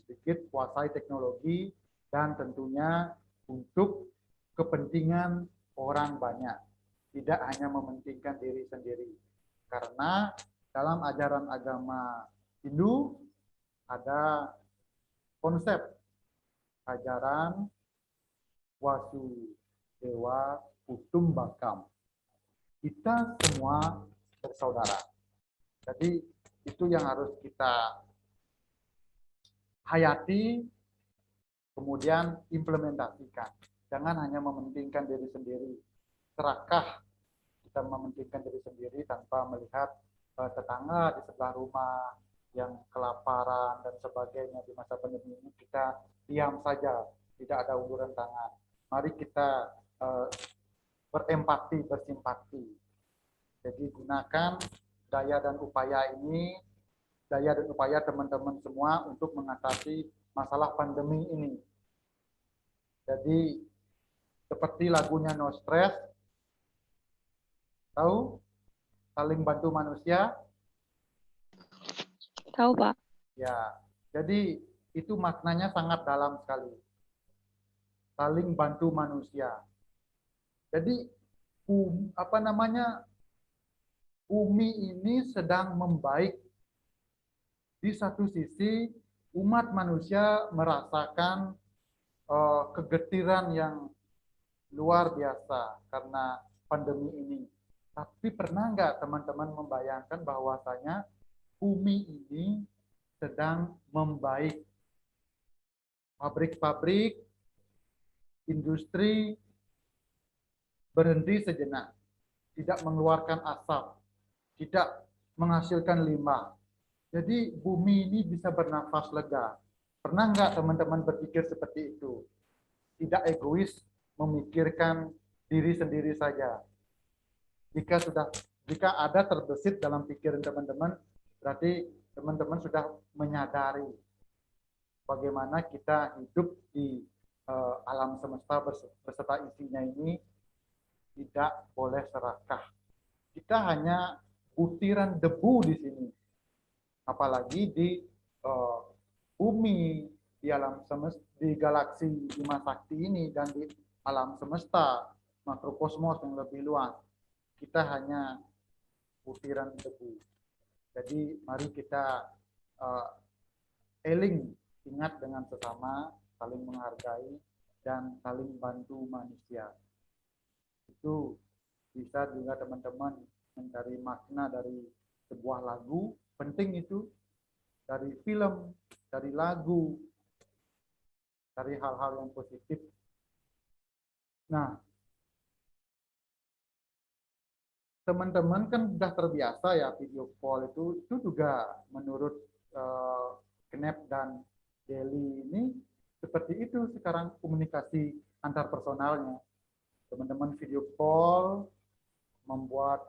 sedikit kuasai teknologi, dan tentunya untuk kepentingan orang banyak, tidak hanya mementingkan diri sendiri. Karena dalam ajaran agama Hindu ada konsep ajaran Wasudewa Kutumbakam. Kita semua bersaudara. Jadi itu yang harus kita hayati, kemudian implementasikan. Jangan hanya mementingkan diri sendiri. Serakah kita mementingkan diri sendiri tanpa melihat tetangga di sebelah rumah yang kelaparan dan sebagainya di masa pandemi ini. Kita diam saja, tidak ada uluran tangan. Mari kita berempati, bersimpati. Jadi gunakan daya dan upaya ini, daya dan upaya teman-teman semua untuk mengatasi masalah pandemi ini. Jadi seperti lagunya No Stress, tahu? Saling bantu manusia. Tahu, Pak. Ya, jadi itu maknanya sangat dalam sekali. Saling bantu manusia. Jadi bumi ini sedang membaik. Di satu sisi umat manusia merasakan kegetiran yang luar biasa karena pandemi ini. Tapi pernah nggak teman-teman membayangkan bahwasanya bumi ini sedang membaik? Pabrik-pabrik, industri berhenti sejenak, tidak mengeluarkan asap, tidak menghasilkan limbah. Jadi bumi ini bisa bernafas lega. Pernah nggak teman-teman berpikir seperti itu? Tidak egois, memikirkan diri sendiri saja. Jika ada terbesit dalam pikiran teman-teman, berarti teman-teman sudah menyadari bagaimana kita hidup di alam semesta beserta isinya ini tidak boleh serakah. Kita hanya butiran debu di sini. Apalagi di bumi, di alam semesta, di galaksi Bima Sakti ini, dan di alam semesta makrokosmos yang lebih luas, kita hanya butiran debu. Jadi mari kita ingat dengan sesama, saling menghargai dan saling bantu manusia. Itu bisa juga teman-teman mencari makna dari sebuah lagu, penting itu, dari film, dari lagu, dari hal-hal yang positif. Nah, teman-teman kan sudah terbiasa ya video call itu juga menurut Knep dan Deli ini seperti itu sekarang komunikasi antar personalnya. Teman-teman video call, membuat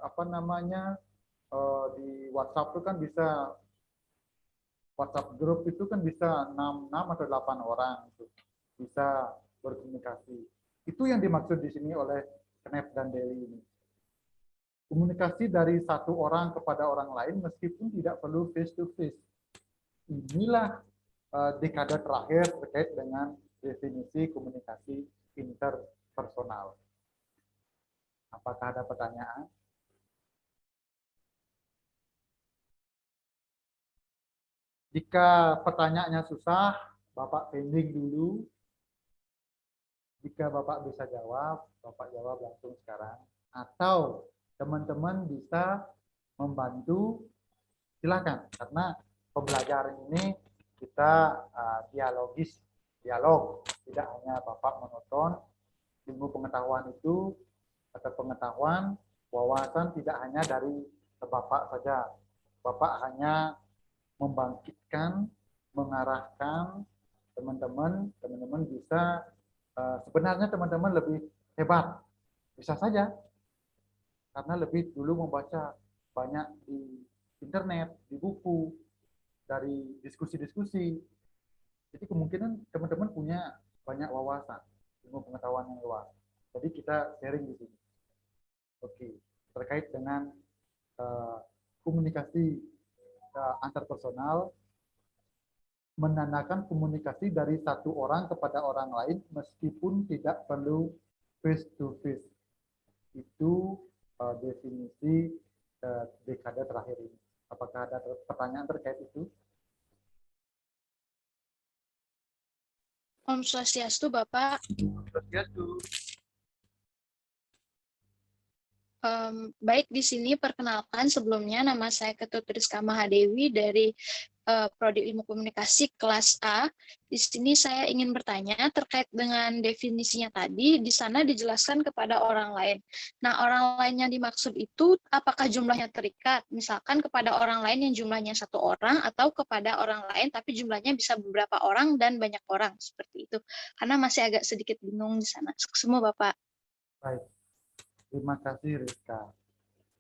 di WhatsApp itu kan bisa, WhatsApp grup itu kan bisa 6 atau 8 orang itu bisa berkomunikasi. Itu yang dimaksud di sini oleh Knep dan Deli ini. Komunikasi dari satu orang kepada orang lain meskipun tidak perlu face to face. Inilah dekade terakhir terkait dengan definisi komunikasi interpersonal. Apakah ada pertanyaan? Jika pertanyaannya susah, Bapak pending dulu. Jika Bapak bisa jawab, Bapak jawab langsung sekarang. Atau teman-teman bisa membantu, silakan. Karena pembelajaran ini kita dialog, tidak hanya Bapak menonton. Ilmu pengetahuan itu atau pengetahuan, wawasan tidak hanya dari Bapak saja. Bapak hanya membangkitkan, mengarahkan teman-teman bisa sebenarnya teman-teman lebih hebat. Bisa saja, karena lebih dulu membaca banyak di internet, di buku, dari diskusi-diskusi. Jadi kemungkinan teman-teman punya banyak wawasan, ilmu pengetahuan yang luas. Jadi kita sharing di sini. Oke, terkait dengan komunikasi antar personal, menandakan komunikasi dari satu orang kepada orang lain meskipun tidak perlu face to face. Itu definisi dekade terakhir ini. Apakah ada pertanyaan terkait itu? Om Swastiastu, Bapak. Swastiastu. Baik, di sini perkenalkan sebelumnya nama saya Ketut Rizka Mahadewi dari Prodi Ilmu Komunikasi kelas A. Di sini saya ingin bertanya terkait dengan definisinya tadi, di sana dijelaskan kepada orang lain. Nah, orang lain yang dimaksud itu apakah jumlahnya terikat? Misalkan kepada orang lain yang jumlahnya 1 orang atau kepada orang lain tapi jumlahnya bisa beberapa orang dan banyak orang, seperti itu. Karena masih agak sedikit bingung di sana. Semua Bapak. Baik. Terima kasih Rizka.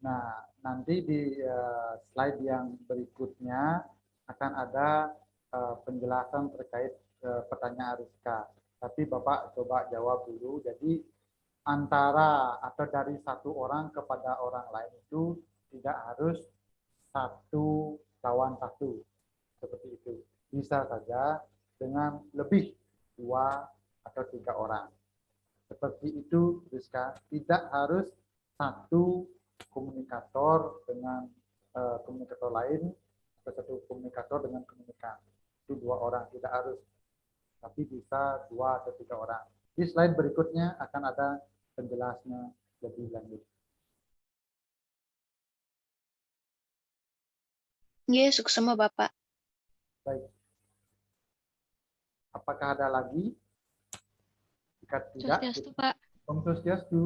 Nah, nanti di slide yang berikutnya akan ada penjelasan terkait pertanyaan Rizka. Tapi Bapak coba jawab dulu. Jadi antara atau dari satu orang kepada orang lain itu tidak harus 1 lawan 1. Seperti itu. Bisa saja dengan lebih 2 atau 3 orang. Seperti itu, Rizka. Tidak harus 1 komunikator dengan komunikator lain atau 1 komunikator dengan komunikan. Itu 2 orang, tidak harus. Tapi bisa 2 atau 3 orang. Di slide berikutnya akan ada penjelasnya lebih lanjut. Yes, semua Bapak. Baik. Apakah ada lagi? Jika tidak, Swastiastu, Pak. Om Swastiastu.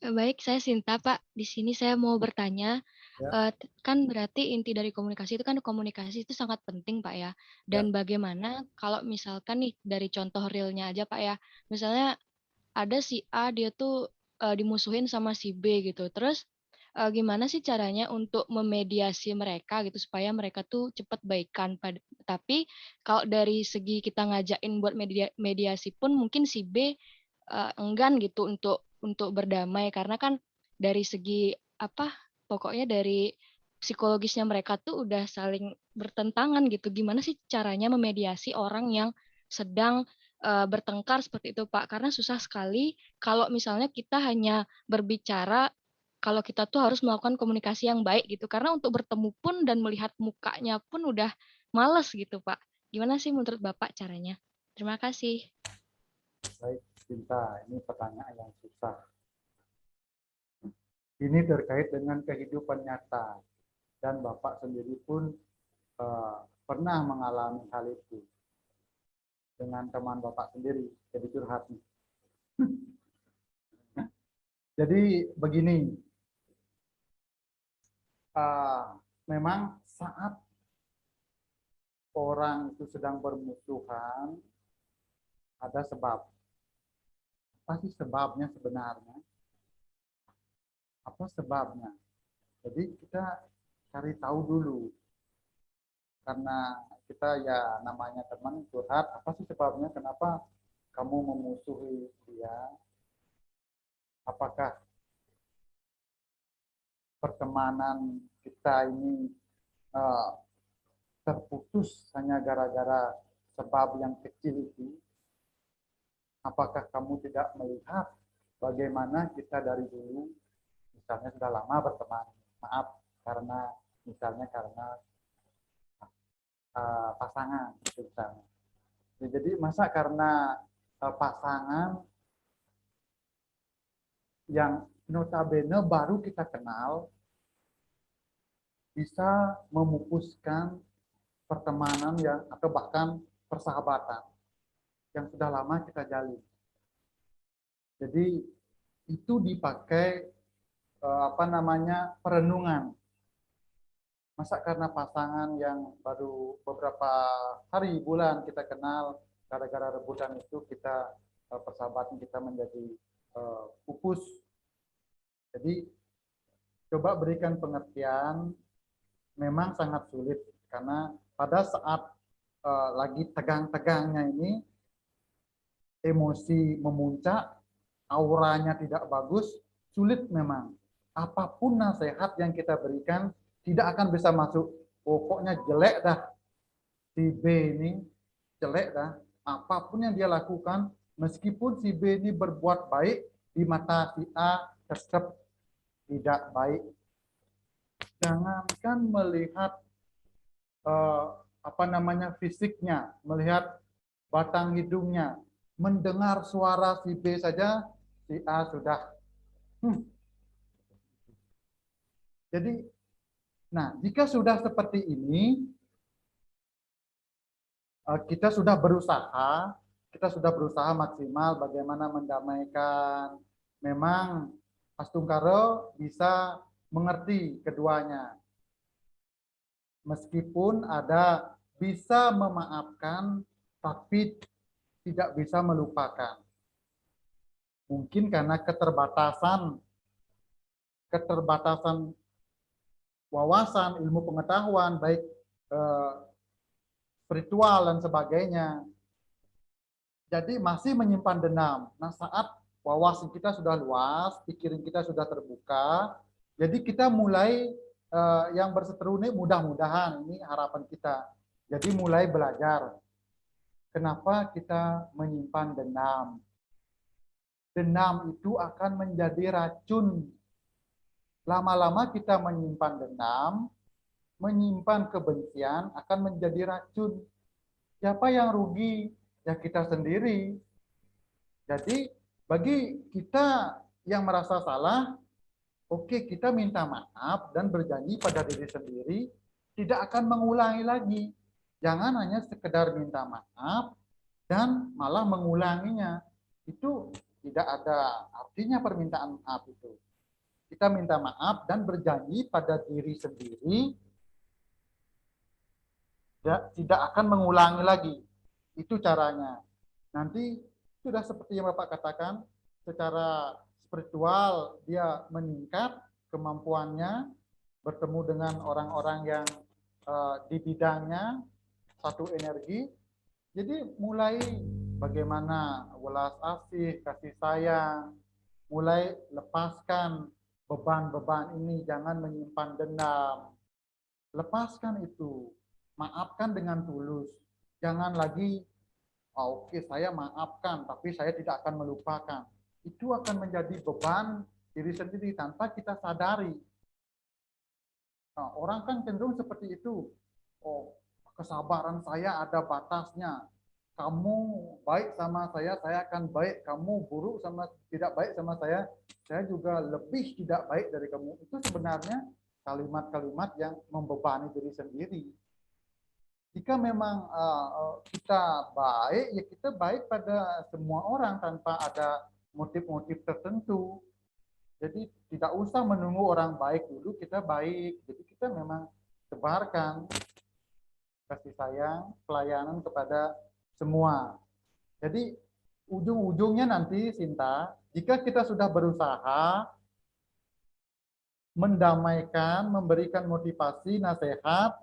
Baik, saya Sinta, Pak. Di sini saya mau bertanya, Ya. kan berarti inti dari komunikasi itu kan komunikasi itu sangat penting, Pak ya. Dan bagaimana kalau misalkan nih dari contoh realnya aja, Pak ya. Misalnya ada si A dia tuh dimusuhin sama si B gitu. Terus gimana sih caranya untuk memediasi mereka gitu supaya mereka tuh cepat baikan. Tapi kalau dari segi kita ngajakin buat mediasi pun mungkin si B enggan gitu untuk berdamai karena kan dari segi apa pokoknya dari psikologisnya mereka tuh udah saling bertentangan gitu. Gimana sih caranya memediasi orang yang sedang bertengkar seperti itu, Pak? Karena susah sekali kalau misalnya kita hanya berbicara kalau kita tuh harus melakukan komunikasi yang baik gitu. Karena untuk bertemu pun dan melihat mukanya pun udah males gitu, Pak. Gimana sih menurut Bapak caranya? Terima kasih. Baik, Cinta. Ini pertanyaan yang susah. Ini terkait dengan kehidupan nyata. Dan Bapak sendiri pun pernah mengalami hal itu. Dengan teman Bapak sendiri. Jadi curhat. Jadi begini, memang saat orang itu sedang bermusuhan, ada sebab. Apa sih sebabnya sebenarnya? Apa sebabnya? Jadi kita cari tahu dulu. Karena kita ya namanya teman curhat, apa sih sebabnya? Kenapa kamu memusuhi dia? Apakah pertemanan kita ini terputus hanya gara-gara sebab yang kecil itu? Apakah kamu tidak melihat bagaimana kita dari dulu, misalnya sudah lama berteman, maaf karena misalnya karena pasangan, misalnya. Jadi masa karena pasangan yang notabene baru kita kenal bisa memupuskan pertemanan yang atau bahkan persahabatan yang sudah lama kita jalin. Jadi itu dipakai perenungan. Masa karena pasangan yang baru beberapa hari bulan kita kenal gara-gara rebutan itu kita persahabatan kita menjadi pupus. Jadi coba berikan pengertian, memang sangat sulit karena pada saat lagi tegang-tegangnya ini emosi memuncak, auranya tidak bagus, sulit memang. Apapun nasihat yang kita berikan tidak akan bisa masuk. Pokoknya jelek dah si B ini, jelek dah. Apapun yang dia lakukan, meskipun si B ini berbuat baik, di mata si A tetap tidak baik. Jangankan melihat fisiknya, melihat batang hidungnya, mendengar suara si B saja, si A sudah. Jadi, nah jika sudah seperti ini, kita sudah berusaha maksimal bagaimana mendamaikan. Memang Pastungkaro bisa mengerti keduanya. Meskipun ada bisa memaafkan, tapi tidak bisa melupakan. Mungkin karena keterbatasan wawasan, ilmu pengetahuan, baik spiritual dan sebagainya. Jadi masih menyimpan dendam. Nah, saat wawasan kita sudah luas, pikiran kita sudah terbuka, jadi kita mulai yang berseteru ini mudah-mudahan, ini harapan kita. Jadi mulai belajar. Kenapa kita menyimpan dendam? Dendam itu akan menjadi racun. Lama-lama kita menyimpan dendam, menyimpan kebencian akan menjadi racun. Siapa yang rugi? Ya kita sendiri. Jadi bagi kita yang merasa salah, oke, kita minta maaf dan berjanji pada diri sendiri tidak akan mengulangi lagi. Jangan hanya sekedar minta maaf dan malah mengulanginya. Itu tidak ada artinya permintaan maaf itu. Kita minta maaf dan berjanji pada diri sendiri tidak akan mengulangi lagi. Itu caranya. Nanti sudah seperti yang Bapak katakan, secara spiritual dia meningkat kemampuannya, bertemu dengan orang-orang yang di bidangnya satu energi. Jadi mulai bagaimana welas asih, kasih sayang, mulai lepaskan beban-beban ini, jangan menyimpan dendam. Lepaskan itu. Maafkan dengan tulus. Jangan lagi, oke, saya maafkan, tapi saya tidak akan melupakan. Itu akan menjadi beban diri sendiri tanpa kita sadari. Nah, orang kan cenderung seperti itu. Oh, kesabaran saya ada batasnya. Kamu baik sama saya akan baik. Kamu buruk tidak baik sama saya juga lebih tidak baik dari kamu. Itu sebenarnya kalimat-kalimat yang membebani diri sendiri. Jika memang kita baik, ya kita baik pada semua orang tanpa ada motif-motif tertentu. Jadi tidak usah menunggu orang baik dulu kita baik. Jadi kita memang sebarkan kasih sayang, pelayanan kepada semua. Jadi ujung-ujungnya nanti, Sinta, jika kita sudah berusaha mendamaikan, memberikan motivasi, nasihat,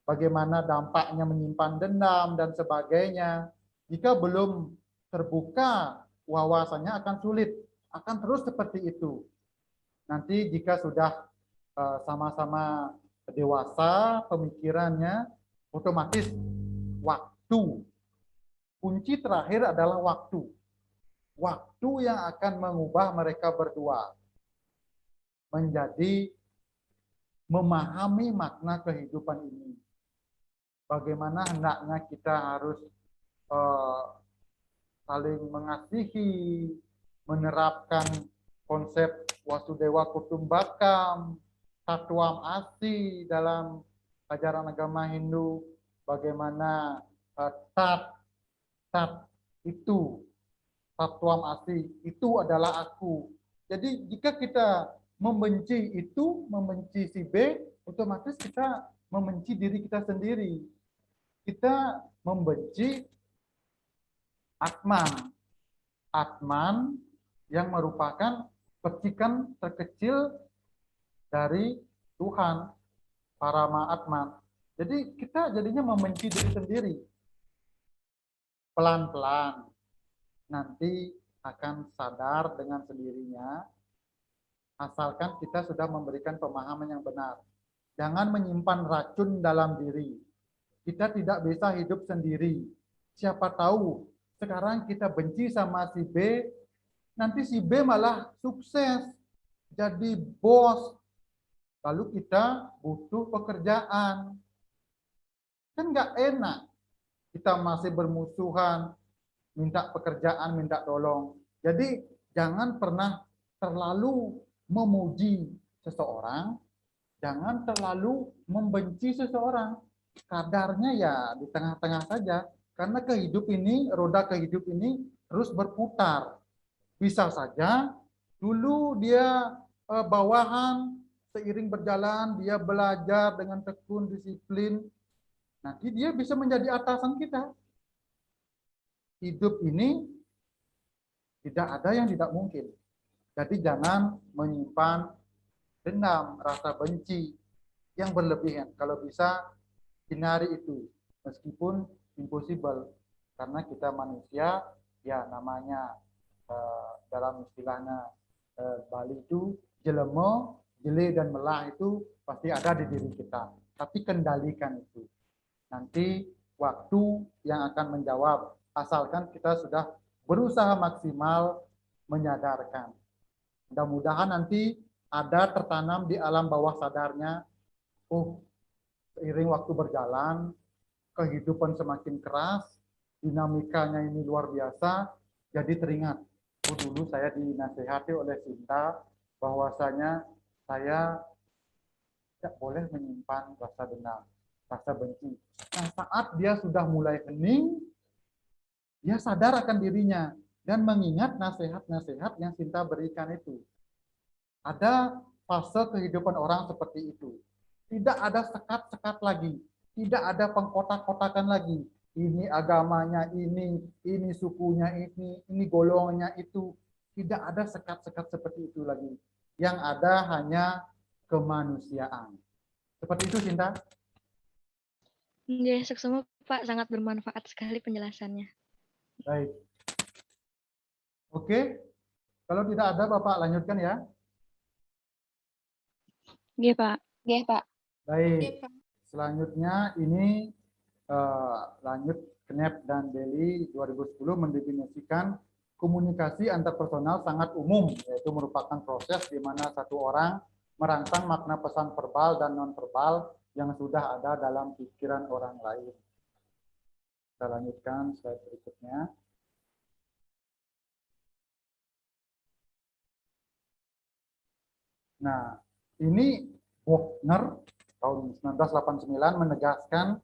bagaimana dampaknya menyimpan dendam dan sebagainya. Jika belum terbuka wawasannya akan sulit, akan terus seperti itu. Nanti jika sudah sama-sama dewasa pemikirannya, otomatis waktu. Kunci terakhir adalah waktu. Waktu yang akan mengubah mereka berdua menjadi memahami makna kehidupan ini. Bagaimana hendaknya kita harus saling mengasihi, menerapkan konsep Wasudewa Kutumbakam, Satwam Asi dalam ajaran agama Hindu, bagaimana tat itu, Satwam Asi itu adalah aku. Jadi jika kita membenci itu, membenci si B, otomatis kita membenci diri kita sendiri. Kita membenci Atman. Atman yang merupakan percikan terkecil dari Tuhan, Parama Atman. Jadi kita jadinya membenci diri sendiri. Pelan-pelan nanti akan sadar dengan sendirinya, asalkan kita sudah memberikan pemahaman yang benar. Jangan menyimpan racun dalam diri. Kita tidak bisa hidup sendiri. Siapa tahu sekarang kita benci sama si B, nanti si B malah sukses, jadi bos. Lalu kita butuh pekerjaan. Kan nggak enak. Kita masih bermusuhan, minta pekerjaan, minta tolong. Jadi jangan pernah terlalu memuji seseorang, jangan terlalu membenci seseorang. Kadarnya ya di tengah-tengah saja. Karena roda kehidup ini terus berputar. Bisa saja dulu dia bawahan, seiring berjalan dia belajar dengan tekun, disiplin. Nanti dia bisa menjadi atasan kita. Hidup ini tidak ada yang tidak mungkin. Jadi jangan menyimpan dendam, rasa benci yang berlebihan. Kalau bisa hindari itu, meskipun impossible, karena kita manusia, ya namanya dalam istilahnya Bali itu jelemo, jele dan melah itu pasti ada di diri kita. Tapi kendalikan itu. Nanti waktu yang akan menjawab, asalkan kita sudah berusaha maksimal menyadarkan. Mudah-mudahan nanti ada tertanam di alam bawah sadarnya, seiring waktu berjalan, kehidupan semakin keras, dinamikanya ini luar biasa, jadi teringat, dulu saya dinasihati oleh Sinta, bahwasanya saya tidak boleh menyimpan rasa dendam, rasa benci. Nah, saat dia sudah mulai hening, dia sadar akan dirinya, dan mengingat nasihat-nasihat yang Sinta berikan itu. Ada fase kehidupan orang seperti itu. Tidak ada sekat-sekat lagi. Tidak ada pengkotak-kotakan lagi. Ini agamanya ini sukunya ini golongannya itu. Tidak ada sekat-sekat seperti itu lagi. Yang ada hanya kemanusiaan. Seperti itu, Cinta? Oke, semua Pak, sangat bermanfaat sekali penjelasannya. Baik. Oke. Kalau tidak ada, Bapak lanjutkan ya. Oke, Pak. Baik. Selanjutnya ini lanjut Knep dan Deli 2010 mendefinisikan komunikasi antarpersonal sangat umum, yaitu merupakan proses di mana satu orang merangsang makna pesan verbal dan non-verbal yang sudah ada dalam pikiran orang lain. Kita lanjutkan slide berikutnya. Nah, ini Wagner tahun 1989 menegaskan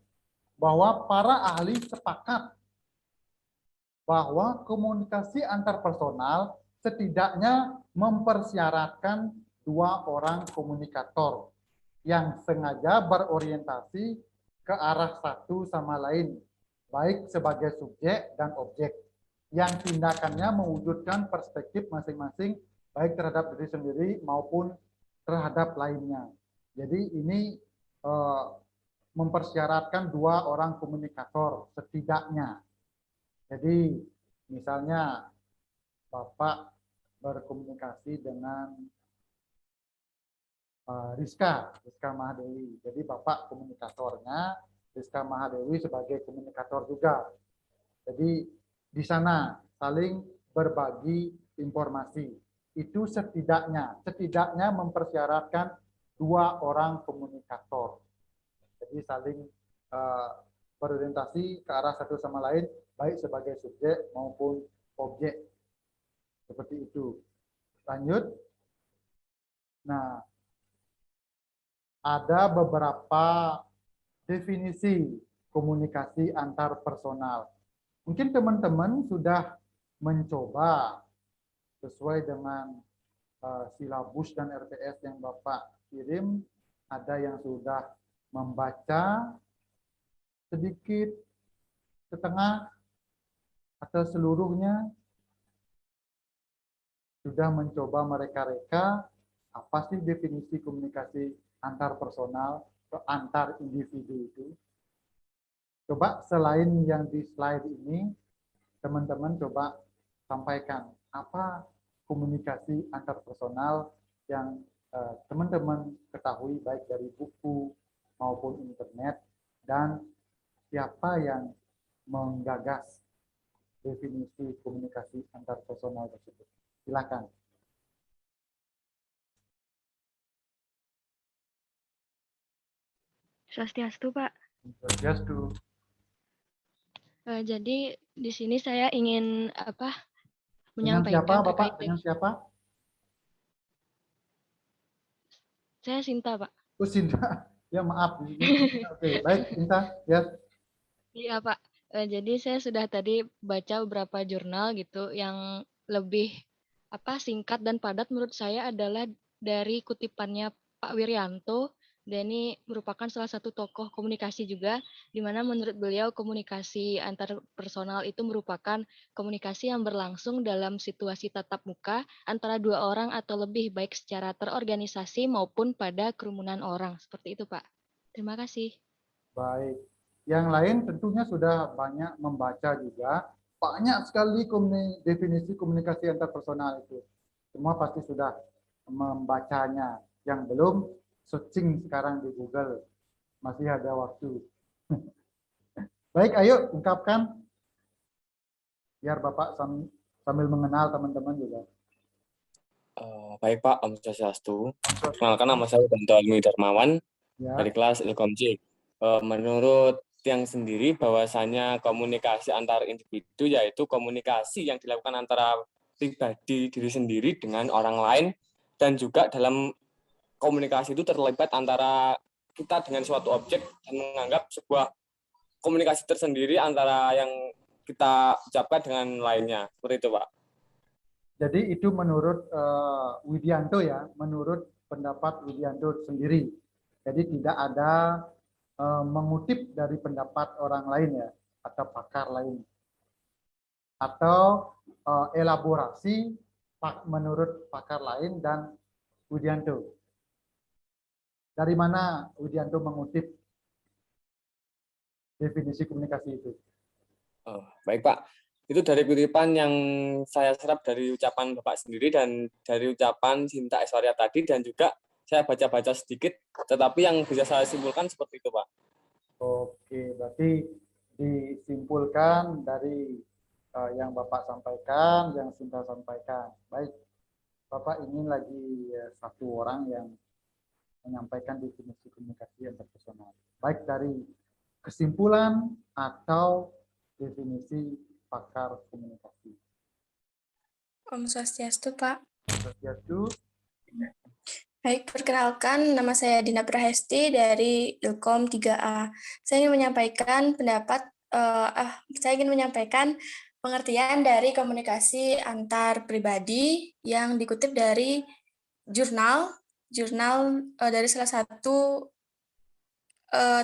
bahwa para ahli sepakat bahwa komunikasi antarpersonal setidaknya mempersyaratkan dua orang komunikator yang sengaja berorientasi ke arah satu sama lain, baik sebagai subjek dan objek, yang tindakannya mewujudkan perspektif masing-masing, baik terhadap diri sendiri maupun terhadap lainnya. Jadi ini mempersyaratkan dua orang komunikator setidaknya. Jadi misalnya Bapak berkomunikasi dengan Rizka Mahadewi. Jadi Bapak komunikatornya, Rizka Mahadewi sebagai komunikator juga. Jadi di sana saling berbagi informasi. Itu setidaknya mempersyaratkan dua orang komunikator. Jadi saling berorientasi ke arah satu sama lain, baik sebagai subjek maupun objek. Seperti itu. Lanjut. Nah, ada beberapa definisi komunikasi antar personal. Mungkin teman-teman sudah mencoba sesuai dengan silabus dan RTS yang Bapak kirim, ada yang sudah membaca sedikit, setengah, atau seluruhnya sudah mencoba mereka-reka apa sih definisi komunikasi antar personal atau antar individu itu? Coba selain yang di slide ini, teman-teman coba sampaikan apa komunikasi antar personal yang teman-teman ketahui baik dari buku maupun internet, dan siapa yang menggagas definisi komunikasi antar personal tersebut. Silakan. Swastiastu, Pak. Swastiastu. Jadi di sini saya ingin Dengan siapa, menyampaikan Bapak? terkait Dengan siapa? saya Sinta, Pak. Oh, Sinta. Ya, maaf. Oke, baik, Sinta. Ya. Iya, Pak. Jadi saya sudah tadi baca beberapa jurnal gitu yang lebih singkat dan padat menurut saya adalah dari kutipannya Pak Wiryanto, dan ini merupakan salah satu tokoh komunikasi juga, di mana menurut beliau komunikasi antar personal itu merupakan komunikasi yang berlangsung dalam situasi tatap muka antara dua orang atau lebih, baik secara terorganisasi maupun pada kerumunan orang. Seperti itu, Pak. Terima kasih. Baik. Yang lain tentunya sudah banyak membaca juga. Banyak sekali definisi komunikasi antar personal itu. Semua pasti sudah membacanya. Yang belum, searching sekarang di Google. Masih ada waktu. Baik, ayo ungkapkan. Biar Bapak sambil mengenal teman-teman juga. Baik Pak, Om Swastiastu. Perkenalkan, nama saya Banto Almi Darmawan Ya. dari kelas Ilkom C. Menurut yang sendiri bahwasanya komunikasi antar individu yaitu komunikasi yang dilakukan antara pribadi diri sendiri dengan orang lain, dan juga dalam komunikasi itu terlibat antara kita dengan suatu objek dan menganggap sebuah komunikasi tersendiri antara yang kita ucapkan dengan lainnya. Seperti itu, Pak. Jadi itu menurut Widianto ya, menurut pendapat Widianto sendiri. Jadi tidak ada mengutip dari pendapat orang lain ya, atau pakar lain. Atau elaborasi menurut pakar lain dan Widianto. Dari mana Widianto mengutip definisi komunikasi itu? Baik Pak, itu dari kutipan yang saya serap dari ucapan Bapak sendiri dan dari ucapan Sinta Aiswaria tadi, dan juga saya baca-baca sedikit, tetapi yang bisa saya simpulkan seperti itu Pak. Oke, berarti disimpulkan dari yang Bapak sampaikan, yang Sinta sampaikan. Baik, Bapak ingin lagi satu orang yang menyampaikan definisi komunikasi antar personal. Baik dari kesimpulan atau definisi pakar komunikasi. Om Swastiastu, Pak. Swastiastu. Baik, perkenalkan, nama saya Dina Prahesti dari Ilkom 3A. Saya ingin menyampaikan pengertian dari komunikasi antar pribadi yang dikutip dari jurnal dari salah satu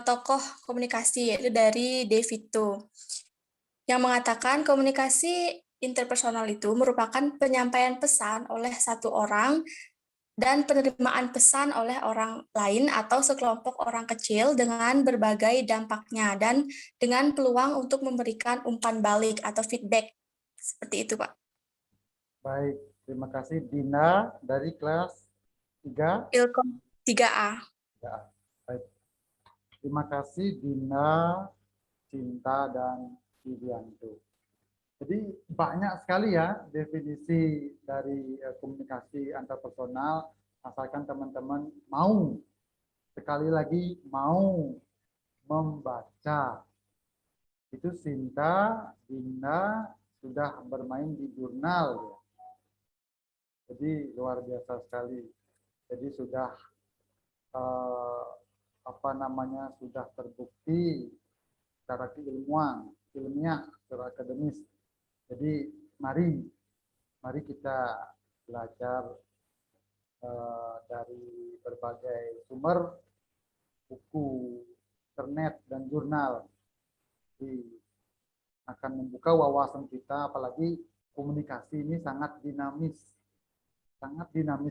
tokoh komunikasi, yaitu dari De Vito, yang mengatakan komunikasi interpersonal itu merupakan penyampaian pesan oleh satu orang dan penerimaan pesan oleh orang lain atau sekelompok orang kecil dengan berbagai dampaknya dan dengan peluang untuk memberikan umpan balik atau feedback. Seperti itu, Pak. Baik, terima kasih Dina dari kelas 3. Ilkom 3A. 3A. Baik. Terima kasih Dina, Cinta, dan Widianto. Jadi banyak sekali ya definisi dari komunikasi antar personal, asalkan teman-teman mau, sekali lagi mau membaca. Itu Sinta, Dina sudah bermain di jurnal ya. Jadi luar biasa sekali. Jadi sudah sudah terbukti secara ilmiah, secara akademis. Jadi mari kita belajar dari berbagai sumber, buku, internet, dan jurnal. Di akan membuka wawasan kita, apalagi komunikasi ini sangat dinamis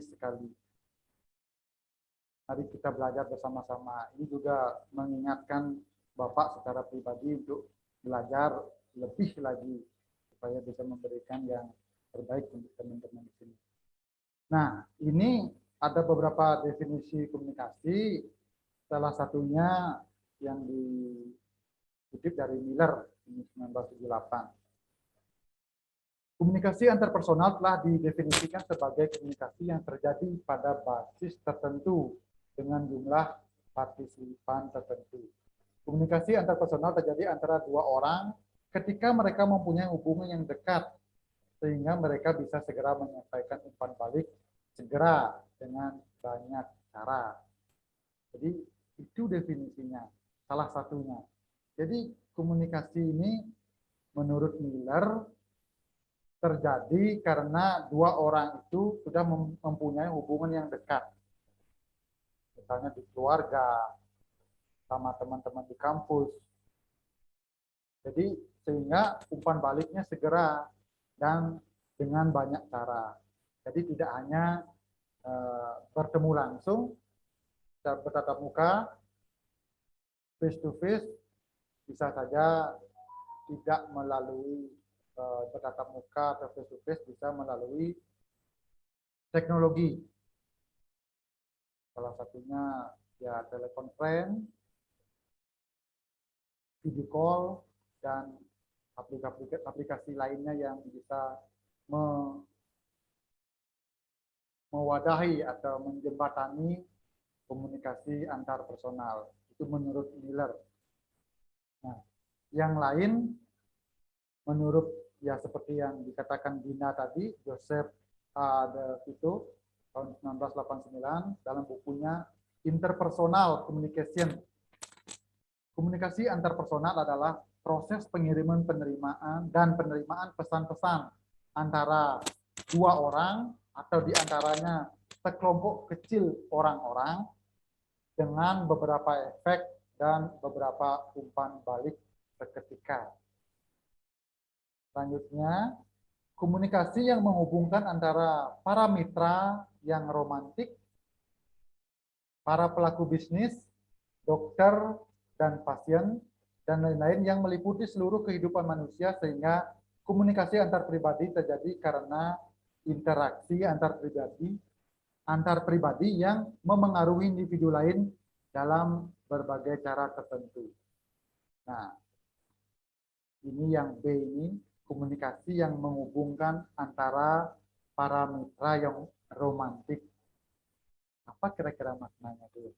sekali. Mari kita belajar bersama-sama. Ini juga mengingatkan Bapak secara pribadi untuk belajar lebih lagi supaya bisa memberikan yang terbaik untuk teman-teman di sini. Nah, ini ada beberapa definisi komunikasi. Salah satunya yang dikutip dari Miller 1978. Komunikasi antarpersonal telah didefinisikan sebagai komunikasi yang terjadi pada basis tertentu dengan jumlah partisipan tertentu. Komunikasi antarpersonal terjadi antara dua orang ketika mereka mempunyai hubungan yang dekat, sehingga mereka bisa segera menyampaikan umpan balik segera dengan banyak cara. Jadi itu definisinya, salah satunya. Jadi komunikasi ini menurut Miller terjadi karena dua orang itu sudah mempunyai hubungan yang dekat. Misalnya di keluarga, sama teman-teman di kampus. Jadi sehingga umpan baliknya segera dan dengan banyak cara. Jadi tidak hanya bertemu langsung, bertatap muka, face to face, bisa saja tidak melalui bertatap muka atau face to face, bisa melalui teknologi. Salah satunya ya telekonferensi, video call, dan aplikasi lainnya yang bisa mewadahi atau menjembatani komunikasi antar personal. Itu menurut Miller. Nah, yang lain menurut ya seperti yang dikatakan Dina tadi, Joseph de Vito tahun 1989 dalam bukunya Interpersonal Communication. Komunikasi antarpersonal adalah proses pengiriman penerimaan dan penerimaan pesan-pesan antara dua orang atau diantaranya sekelompok kecil orang-orang dengan beberapa efek dan beberapa umpan balik seketika. Selanjutnya, komunikasi yang menghubungkan antara para mitra yang romantik, para pelaku bisnis, dokter, dan pasien, dan lain-lain yang meliputi seluruh kehidupan manusia, sehingga komunikasi antar pribadi terjadi karena interaksi antar pribadi yang memengaruhi individu lain dalam berbagai cara tertentu. Nah, ini yang B ini, komunikasi yang menghubungkan antara para mitra yang romantik. Apa kira-kira maknanya dulu?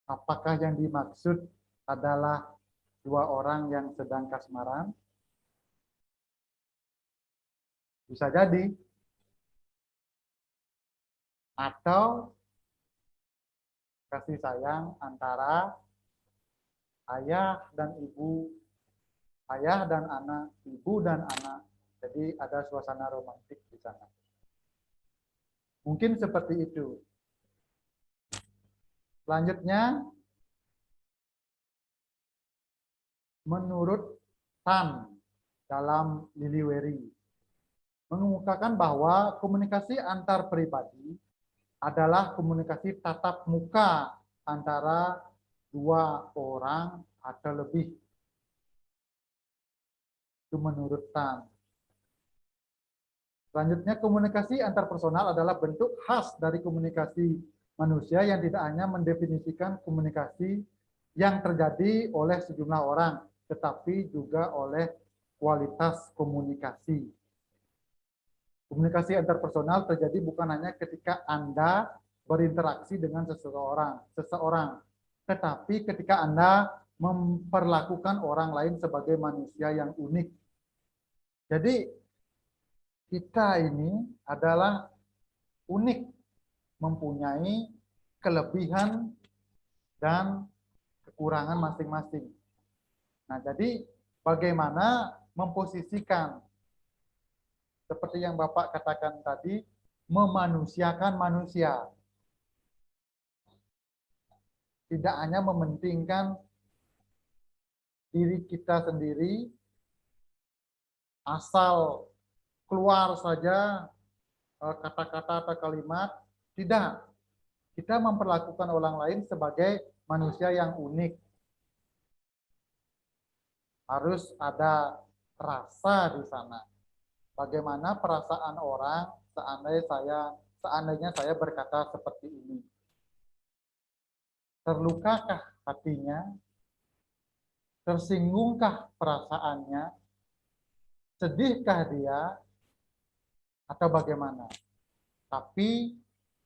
Apakah yang dimaksud adalah dua orang yang sedang kasmaran? Bisa jadi. Atau kasih sayang antara ayah dan ibu, ayah dan anak, ibu dan anak. Jadi ada suasana romantik di sana. Mungkin seperti itu. Selanjutnya, menurut Tan dalam Liliweri, mengemukakan bahwa komunikasi antar pribadi adalah komunikasi tatap muka antara dua orang atau lebih. Itu menurut Tan. Selanjutnya, komunikasi antar personal adalah bentuk khas dari komunikasi manusia yang tidak hanya mendefinisikan komunikasi yang terjadi oleh sejumlah orang, tetapi juga oleh kualitas komunikasi. Komunikasi antarpersonal terjadi bukan hanya ketika Anda berinteraksi dengan seseorang, tetapi ketika Anda memperlakukan orang lain sebagai manusia yang unik. Jadi kita ini adalah unik, mempunyai kelebihan dan kekurangan masing-masing. Nah, jadi bagaimana memposisikan seperti yang Bapak katakan tadi, memanusiakan manusia. tidak hanya mementingkan diri kita sendiri, asal keluar saja kata-kata atau kalimat, tidak. Kita memperlakukan orang lain sebagai manusia yang unik. Harus ada rasa di sana. Bagaimana perasaan orang seandainya saya berkata seperti ini. Terlukakah hatinya? Tersinggungkah perasaannya? Sedihkah dia? Atau bagaimana? Tapi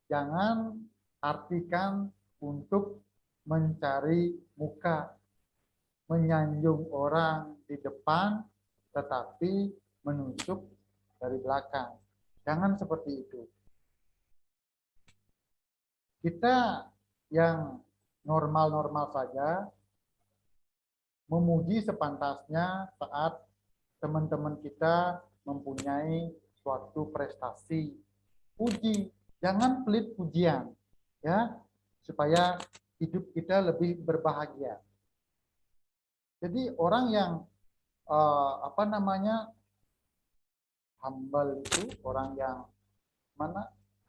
jangan artikan untuk mencari muka, menyanjung orang di depan, tetapi menusuk dari belakang. Jangan seperti itu. Kita yang normal-normal saja, memuji sepantasnya saat teman-teman kita mempunyai suatu prestasi. Puji, jangan pelit pujian, ya, supaya hidup kita lebih berbahagia. Jadi orang yang humble itu orang yang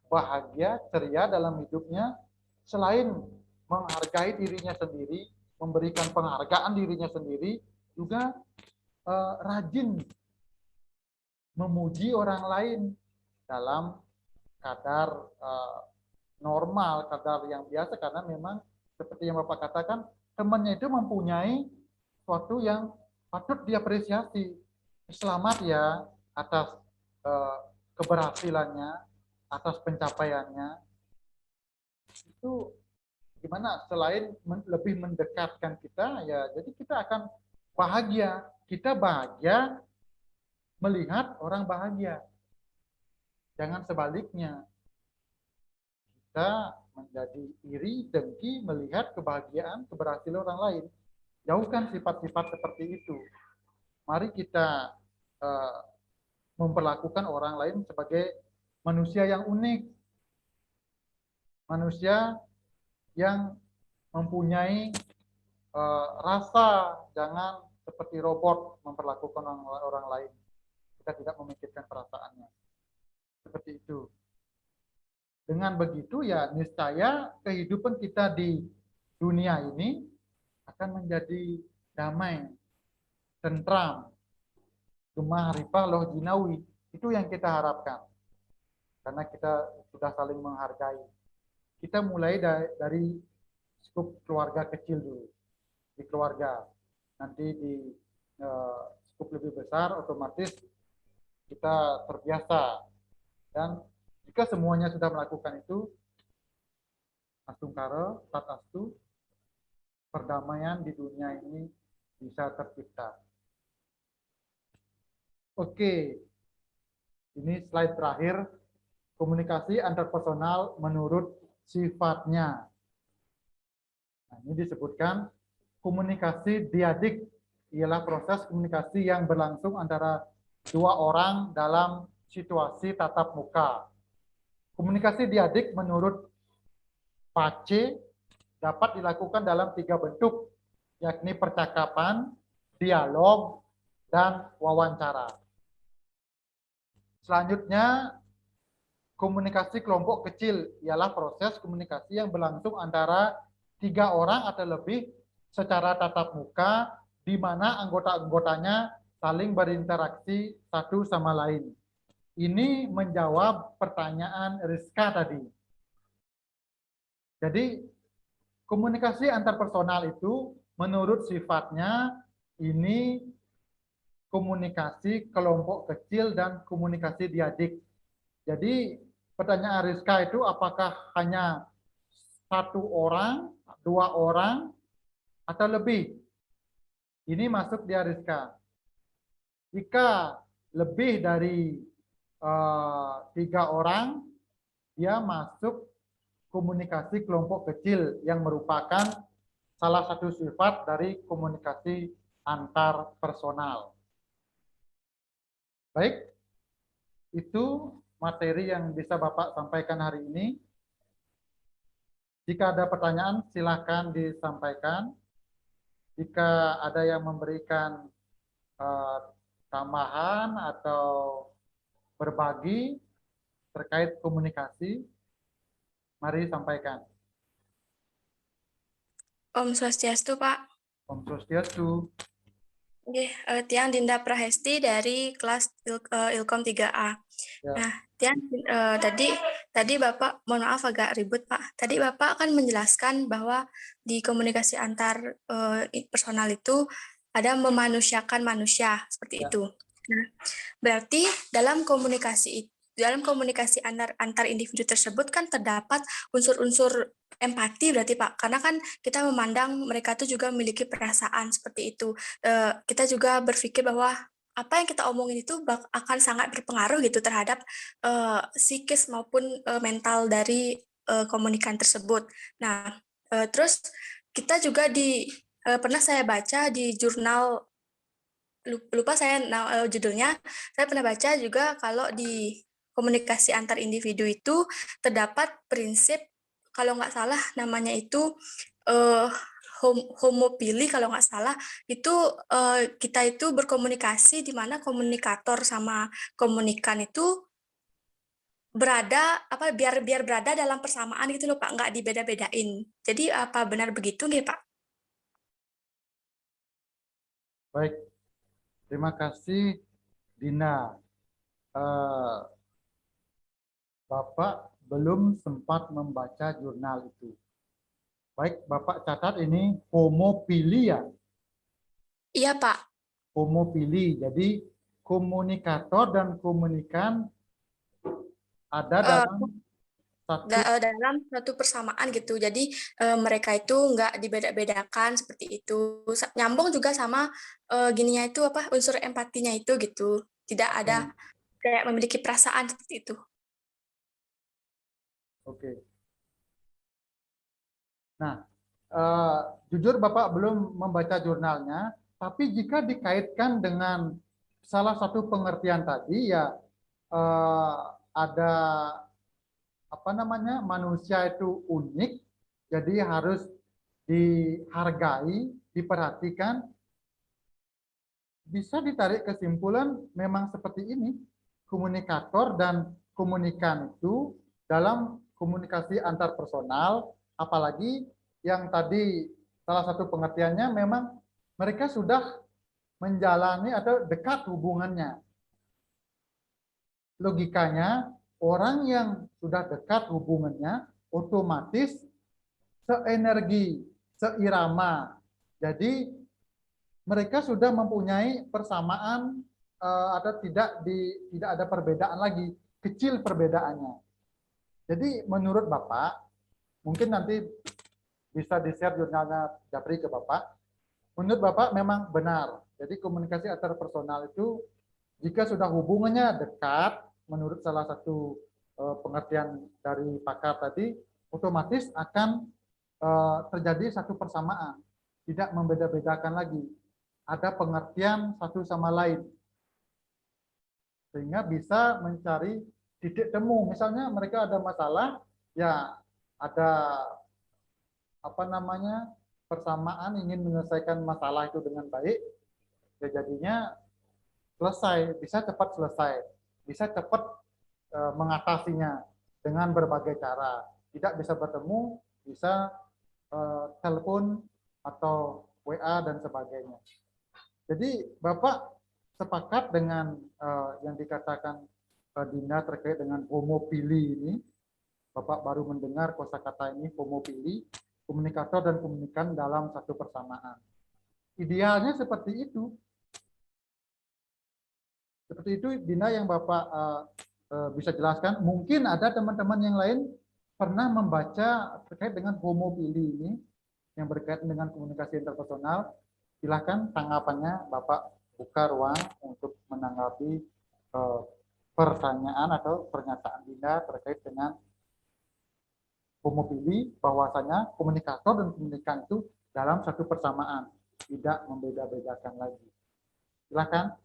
bahagia, ceria dalam hidupnya, selain menghargai dirinya sendiri, memberikan penghargaan dirinya sendiri, juga rajin memuji orang lain dalam kadar normal, kadar yang biasa, karena memang seperti yang Bapak katakan, temannya itu mempunyai sesuatu yang patut diapresiasi. Selamat ya atas keberhasilannya, atas pencapaiannya. Itu gimana? Selain lebih mendekatkan kita, ya jadi kita akan bahagia. Kita bahagia melihat orang bahagia. Jangan sebaliknya. Kita menjadi iri, dengki melihat kebahagiaan, keberhasilan orang lain. Jauhkan sifat-sifat seperti itu. Mari kita memperlakukan orang lain sebagai manusia yang unik. Manusia yang mempunyai rasa, jangan seperti robot memperlakukan orang lain. Kita tidak memikirkan perasaannya. Seperti itu. Dengan begitu ya niscaya kehidupan kita di dunia ini akan menjadi damai, tentram, gemah ripah loh jinawi. Itu yang kita harapkan. Karena kita sudah saling menghargai. Kita mulai dari skup keluarga kecil dulu. Di keluarga. Nanti di skup lebih besar otomatis kita terbiasa. Dan jika semuanya sudah melakukan itu, astungkara, tatastu, perdamaian di dunia ini bisa tercipta. Oke, ini slide terakhir, komunikasi antarpersonal menurut sifatnya. Nah, ini disebutkan komunikasi diadik ialah proses komunikasi yang berlangsung antara dua orang dalam situasi tatap muka. Komunikasi diadik menurut Pace dapat dilakukan dalam 3 bentuk, yakni percakapan, dialog, dan wawancara. Selanjutnya, komunikasi kelompok kecil ialah proses komunikasi yang berlangsung antara 3 orang atau lebih secara tatap muka, di mana anggota-anggotanya saling berinteraksi satu sama lain. Ini menjawab pertanyaan Rizka tadi. Jadi, komunikasi antarpersonal itu menurut sifatnya ini komunikasi kelompok kecil dan komunikasi diadik. Jadi, pertanyaan Rizka itu apakah hanya 1 orang, 2 orang, atau lebih? Ini masuk di Rizka. Jika lebih dari 3 orang, dia masuk komunikasi kelompok kecil yang merupakan salah satu sifat dari komunikasi antar personal. Baik, itu materi yang bisa Bapak sampaikan hari ini. Jika ada pertanyaan, silakan disampaikan. Jika ada yang memberikan tambahan atau berbagi terkait komunikasi, mari sampaikan. Om Swastiastu, Pak. Om Swastiastu. Oke, Tiang Dinda Prahesti dari kelas Ilkom 3A. Ya. Nah, Tiang, tadi Bapak, mohon maaf agak ribut Pak. Tadi Bapak kan menjelaskan bahwa di komunikasi antar personal itu ada memanusiakan manusia seperti itu. Nah, berarti dalam komunikasi antar individu tersebut kan terdapat unsur-unsur empati berarti Pak, karena kan kita memandang mereka itu juga memiliki perasaan seperti itu. Kita juga berpikir bahwa apa yang kita omongin itu akan sangat berpengaruh gitu terhadap psikis maupun mental dari komunikan tersebut. Nah, terus kita juga pernah saya baca di jurnal, lupa saya judulnya, saya pernah baca juga kalau di komunikasi antar individu itu terdapat prinsip, kalau nggak salah namanya itu homopili kalau nggak salah, itu kita itu berkomunikasi di mana komunikator sama komunikan itu berada biar berada dalam persamaan gitu loh Pak, nggak dibeda-bedain. Jadi apa benar begitu nggih Pak? Baik, terima kasih Dina. Bapak belum sempat membaca jurnal itu. Baik, Bapak catat ini homopili ya? Iya Pak. Homopili, jadi komunikator dan komunikan ada dalam satu persamaan gitu. Jadi mereka itu nggak dibeda-bedakan seperti itu. Nyambung juga sama gininya itu apa unsur empatinya itu gitu. Tidak ada kayak memiliki perasaan seperti itu. Oke. Nah, jujur Bapak belum membaca jurnalnya, tapi jika dikaitkan dengan salah satu pengertian tadi ya ada apa namanya, manusia itu unik, jadi harus dihargai, diperhatikan. Bisa ditarik kesimpulan memang seperti ini, komunikator dan komunikan itu dalam komunikasi antar personal, apalagi yang tadi salah satu pengertiannya memang mereka sudah menjalani atau dekat hubungannya. Logikanya, orang yang sudah dekat hubungannya otomatis seenergi, seirama. Jadi mereka sudah mempunyai persamaan atau tidak ada perbedaan lagi, kecil perbedaannya. Jadi menurut Bapak, mungkin nanti bisa di-share jurnalnya Japri ke Bapak. Menurut Bapak memang benar. Jadi komunikasi antar personal itu jika sudah hubungannya dekat, menurut salah satu pengertian dari pakar tadi, otomatis akan terjadi satu persamaan, tidak membeda-bedakan lagi. Ada pengertian satu sama lain, sehingga bisa mencari titik temu. Misalnya mereka ada masalah, ya ada apa namanya, persamaan ingin menyelesaikan masalah itu dengan baik, ya jadinya selesai, bisa cepat selesai, bisa cepat mengatasinya dengan berbagai cara. Tidak bisa bertemu, bisa telepon atau WA dan sebagainya. Jadi Bapak sepakat dengan yang dikatakan Dina terkait dengan homopili ini. Bapak baru mendengar kosakata ini, homopili, komunikator dan komunikan dalam satu persamaan. Idealnya seperti itu. Seperti itu Dina yang Bapak bisa jelaskan. Mungkin ada teman-teman yang lain pernah membaca terkait dengan homopili ini yang berkaitan dengan komunikasi interpersonal. Silahkan tanggapannya, Bapak buka ruang untuk menanggapi pertanyaan atau pernyataan Dina terkait dengan homopili, bahwasanya komunikator dan komunikan itu dalam satu persamaan, tidak membeda-bedakan lagi. Silahkan.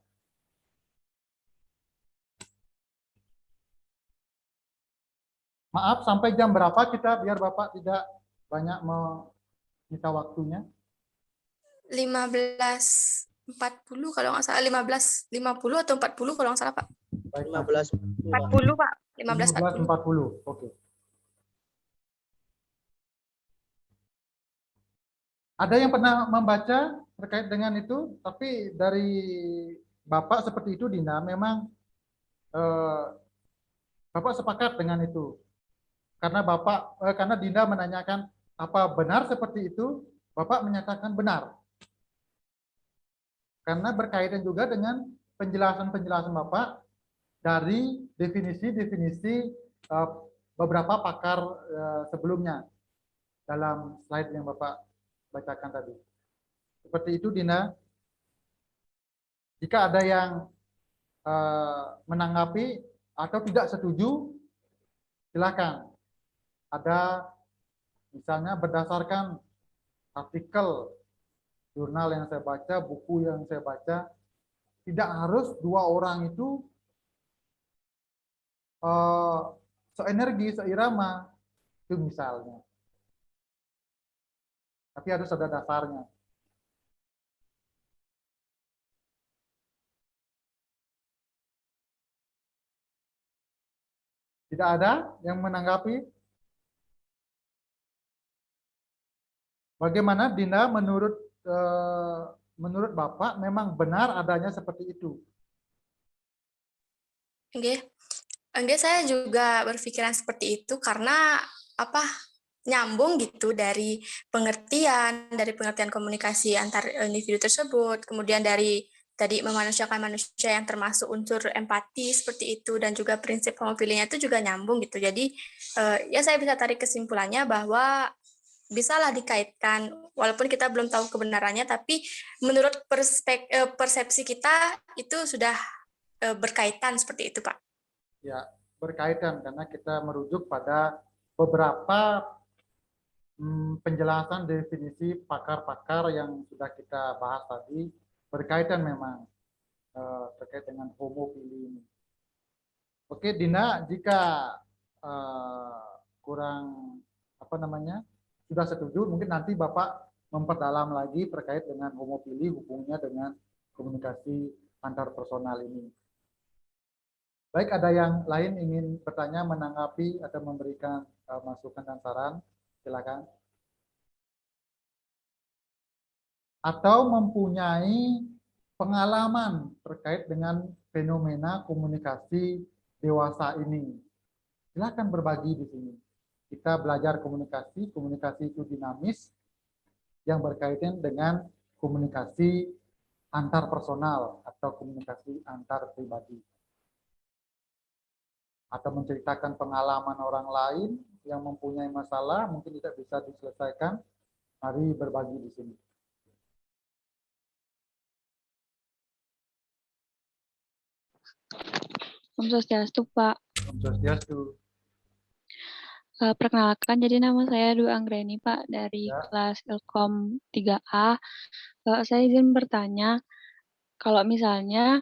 Maaf, sampai jam berapa kita biar Bapak tidak banyak menyita waktunya? 15.40 kalau nggak salah, 15.50 atau 40 kalau nggak salah, Pak. Baik, 15. 40, Pak. 15.40. 15.40. Oke. Ada yang pernah membaca terkait dengan itu, tapi dari Bapak seperti itu, Dina, memang Bapak sepakat dengan itu. Karena Dinda menanyakan apa benar seperti itu, Bapak menyatakan benar. Karena berkaitan juga dengan penjelasan-penjelasan Bapak dari definisi-definisi beberapa pakar sebelumnya dalam slide yang Bapak bacakan tadi. Seperti itu, Dina. Jika ada yang menanggapi atau tidak setuju, silakan. Ada misalnya berdasarkan artikel, jurnal yang saya baca, buku yang saya baca, tidak harus dua orang itu seenergi, seirama, itu misalnya. Tapi harus ada dasarnya. Tidak ada yang menanggapi? Bagaimana, Dinda, menurut Bapak memang benar adanya seperti itu? Enggak, saya juga berpikiran seperti itu karena nyambung gitu dari pengertian komunikasi antar individu tersebut, kemudian dari tadi memanusiakan manusia yang termasuk unsur empati seperti itu, dan juga prinsip homofilinya itu juga nyambung gitu. Jadi ya saya bisa tarik kesimpulannya bahwa bisalah dikaitkan, walaupun kita belum tahu kebenarannya, tapi menurut persepsi kita itu sudah berkaitan seperti itu, Pak. Ya, berkaitan karena kita merujuk pada beberapa penjelasan definisi pakar-pakar yang sudah kita bahas tadi, berkaitan memang terkait dengan homofili ini. Oke, Dina, jika kurang sudah setuju, mungkin nanti Bapak memperdalam lagi terkait dengan homofili, hubungnya dengan komunikasi antar personal ini. Baik, ada yang lain ingin bertanya, menanggapi, atau memberikan masukan dan saran? Silakan. Atau mempunyai pengalaman terkait dengan fenomena komunikasi dewasa ini. Silakan berbagi di sini. Kita belajar komunikasi itu dinamis yang berkaitan dengan komunikasi antar personal atau komunikasi antar pribadi. Atau menceritakan pengalaman orang lain yang mempunyai masalah mungkin tidak bisa diselesaikan, mari berbagi di sini. Om Swastiastu, Pak. Om Swastiastu. Perkenalkan, jadi nama saya Dwi Anggreni, Pak, dari kelas Ilkom 3A. Saya izin bertanya, kalau misalnya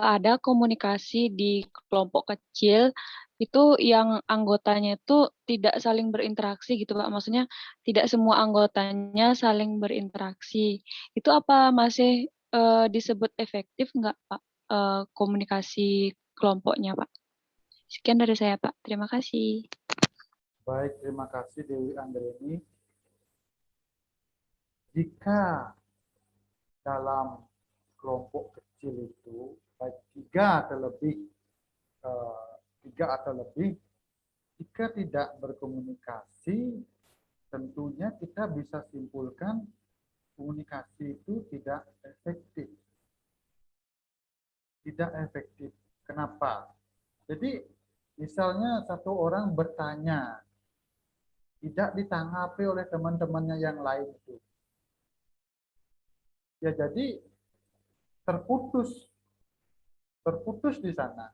ada komunikasi di kelompok kecil, itu yang anggotanya itu tidak saling berinteraksi gitu, Pak. Maksudnya tidak semua anggotanya saling berinteraksi. Itu apa masih disebut efektif nggak, Pak, komunikasi kelompoknya, Pak? Sekian dari saya, Pak. Terima kasih. Baik, terima kasih Dewi Anggreni. Jika dalam kelompok kecil itu baik tiga atau lebih, jika tidak berkomunikasi, tentunya kita bisa simpulkan komunikasi itu tidak efektif. Tidak efektif. Kenapa? Jadi misalnya satu orang bertanya, tidak ditanggapi oleh teman-temannya yang lain itu. Ya jadi terputus di sana.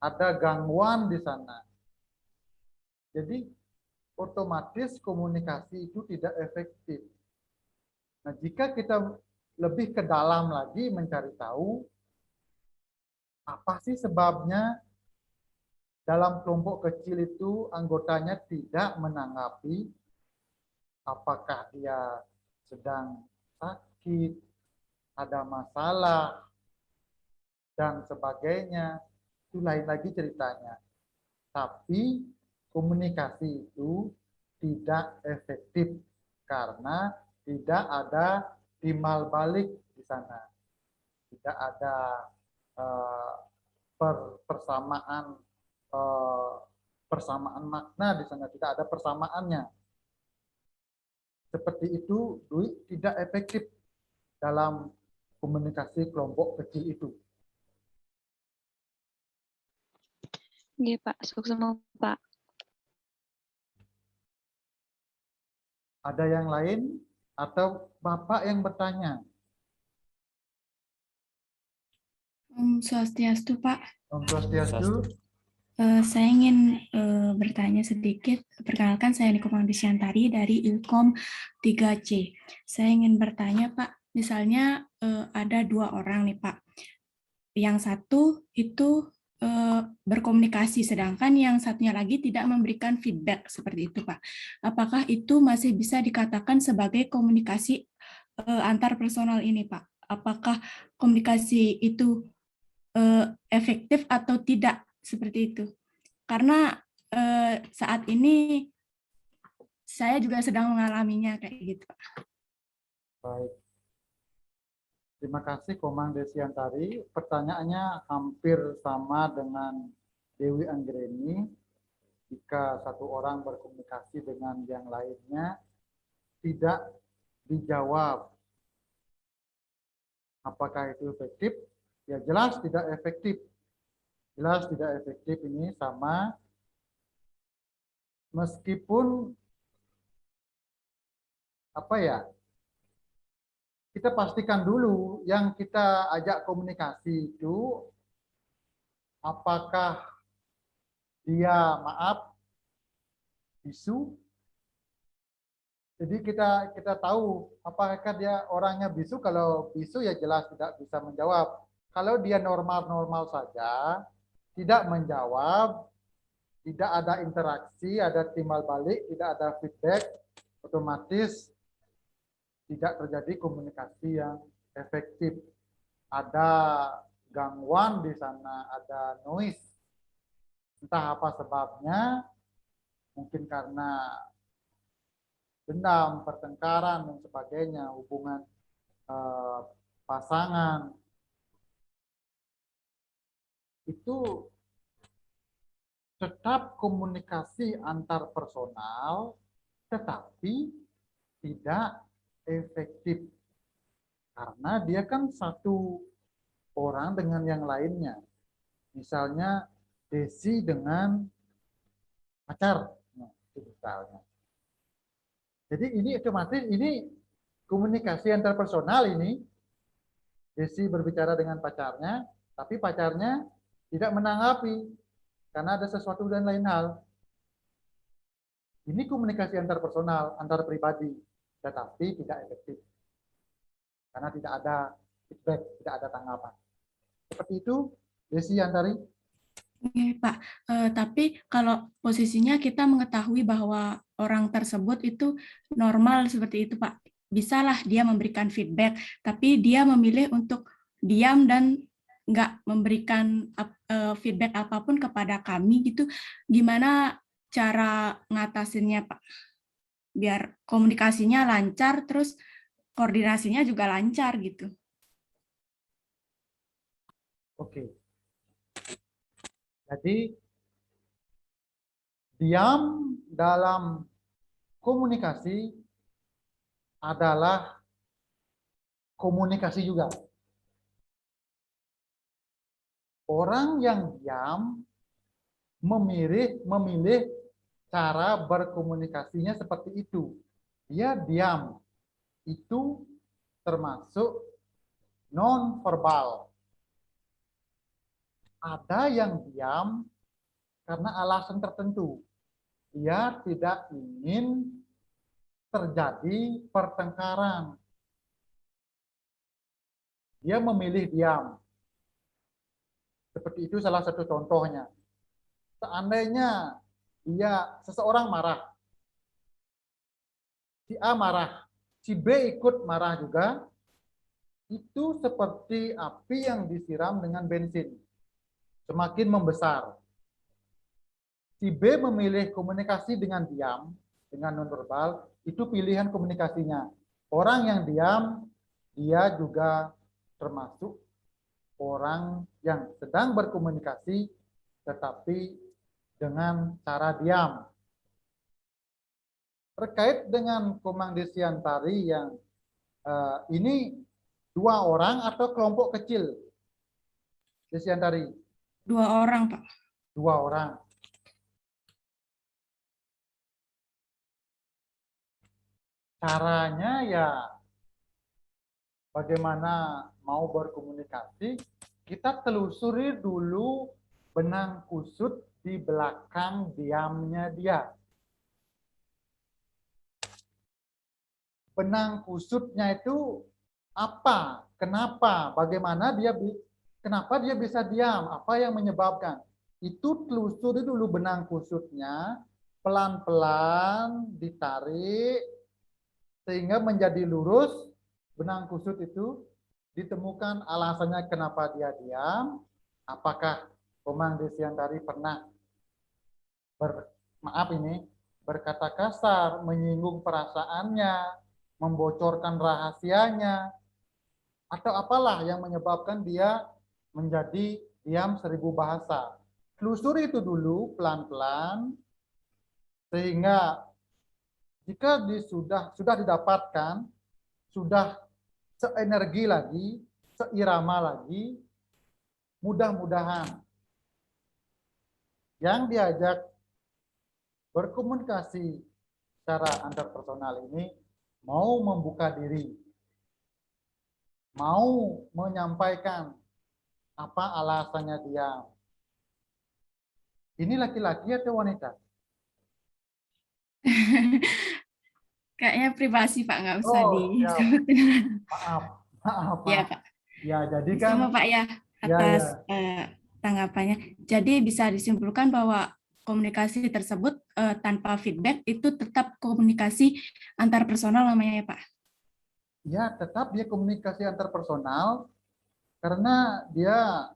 Ada gangguan di sana. Jadi otomatis komunikasi itu tidak efektif. Nah, jika kita lebih ke dalam lagi mencari tahu apa sih sebabnya dalam kelompok kecil itu anggotanya tidak menanggapi apakah dia sedang sakit, ada masalah, dan sebagainya. Itu lain lagi ceritanya. Tapi komunikasi itu tidak efektif karena tidak ada timbal balik di sana. Tidak ada persamaan makna di sana, tidak ada persamaannya. Seperti itu, Dwi, tidak efektif dalam komunikasi kelompok kecil itu. Oke, Pak. Sukses semua, Pak. Ada yang lain atau Bapak yang bertanya? Swastiastu, Pak. Om Swastiastu. Saya ingin bertanya sedikit. Perkenalkan, saya Niko Mandisyanti dari Ilkom 3C. Saya ingin bertanya, Pak, misalnya ada 2 orang nih, Pak. Yang satu itu berkomunikasi, sedangkan yang satunya lagi tidak memberikan feedback, seperti itu, Pak. Apakah itu masih bisa dikatakan sebagai komunikasi antar personal ini, Pak? Apakah komunikasi itu efektif atau tidak, seperti itu? Karena saat ini saya juga sedang mengalaminya kayak gitu, Pak. Baik. Terima kasih Komang Desiantari. Pertanyaannya hampir sama dengan Dewi Anggreni. Jika satu orang berkomunikasi dengan yang lainnya tidak dijawab apakah itu efektif, ya jelas tidak efektif. Jelas tidak efektif ini sama meskipun apa ya, kita pastikan dulu yang kita ajak komunikasi itu apakah dia bisu. Jadi kita tahu apakah dia orangnya bisu. Kalau bisu ya jelas tidak bisa menjawab. Kalau dia normal-normal saja, tidak menjawab, tidak ada interaksi, ada timbal balik, tidak ada feedback, otomatis tidak terjadi komunikasi yang efektif. Ada gangguan di sana, ada noise. Entah apa sebabnya, mungkin karena dendam, pertengkaran, dan sebagainya, hubungan pasangan. Itu tetap komunikasi antar personal, tetapi tidak efektif. Karena dia kan satu orang dengan yang lainnya. Misalnya Desi dengan pacar. Nah, itu misalnya. Jadi ini otomatis ini komunikasi antar personal ini. Desi berbicara dengan pacarnya, tapi pacarnya tidak menanggapi karena ada sesuatu dan lain hal. Ini komunikasi antar personal, antar pribadi, tetapi tidak efektif. Karena tidak ada feedback, tidak ada tanggapan. Seperti itu, Desi Antari. Oke, Pak. Tapi kalau posisinya kita mengetahui bahwa orang tersebut itu normal seperti itu, Pak. Bisalah dia memberikan feedback, tapi dia memilih untuk diam dan nggak memberikan feedback apapun kepada kami gitu. Gimana cara ngatasinnya, Pak? Biar komunikasinya lancar, terus koordinasinya juga lancar gitu. Oke. Jadi diam dalam komunikasi adalah komunikasi juga. Orang yang diam memilih cara berkomunikasinya seperti itu. Dia diam. Itu termasuk non-verbal. Ada yang diam karena alasan tertentu. Dia tidak ingin terjadi pertengkaran. Dia memilih diam. Seperti itu salah satu contohnya. seandainya seseorang marah, si A marah, si B ikut marah juga, itu seperti api yang disiram dengan bensin, semakin membesar. Si B memilih komunikasi dengan diam, dengan nonverbal, itu pilihan komunikasinya. Orang yang diam, dia juga termasuk orang yang sedang berkomunikasi, tetapi dengan cara diam. Terkait dengan Komang Desiantari yang ini 2 orang atau kelompok kecil, Desiantari? 2 orang, Pak. 2 orang. Caranya ya bagaimana mau berkomunikasi, kita telusuri dulu benang kusut di belakang diamnya dia. Benang kusutnya itu apa? Kenapa? Bagaimana kenapa dia bisa diam? Apa yang menyebabkan? Itu telusuri dulu benang kusutnya, pelan-pelan ditarik sehingga menjadi lurus. Benang kusut itu ditemukan alasannya kenapa dia diam. Apakah Komang Desiantari pernah berkata kasar, menyinggung perasaannya, membocorkan rahasianya, atau apalah yang menyebabkan dia menjadi diam 1000 bahasa. Telusuri itu dulu pelan-pelan, sehingga jika sudah didapatkan, sudah seenergi lagi, seirama lagi, mudah-mudahan yang diajak berkomunikasi secara antarpersonal ini mau membuka diri, mau menyampaikan apa alasannya dia. Ini laki-laki atau wanita? Kayaknya privasi, Pak, nggak usah siap. disebut. Maaf. Ya, Pak. Ya, jadi kan. Sama, Pak, ya, atas tanggapannya. Jadi bisa disimpulkan bahwa komunikasi tersebut tanpa feedback itu tetap komunikasi antar personal namanya ya, Pak? Ya, tetap dia komunikasi antar personal karena dia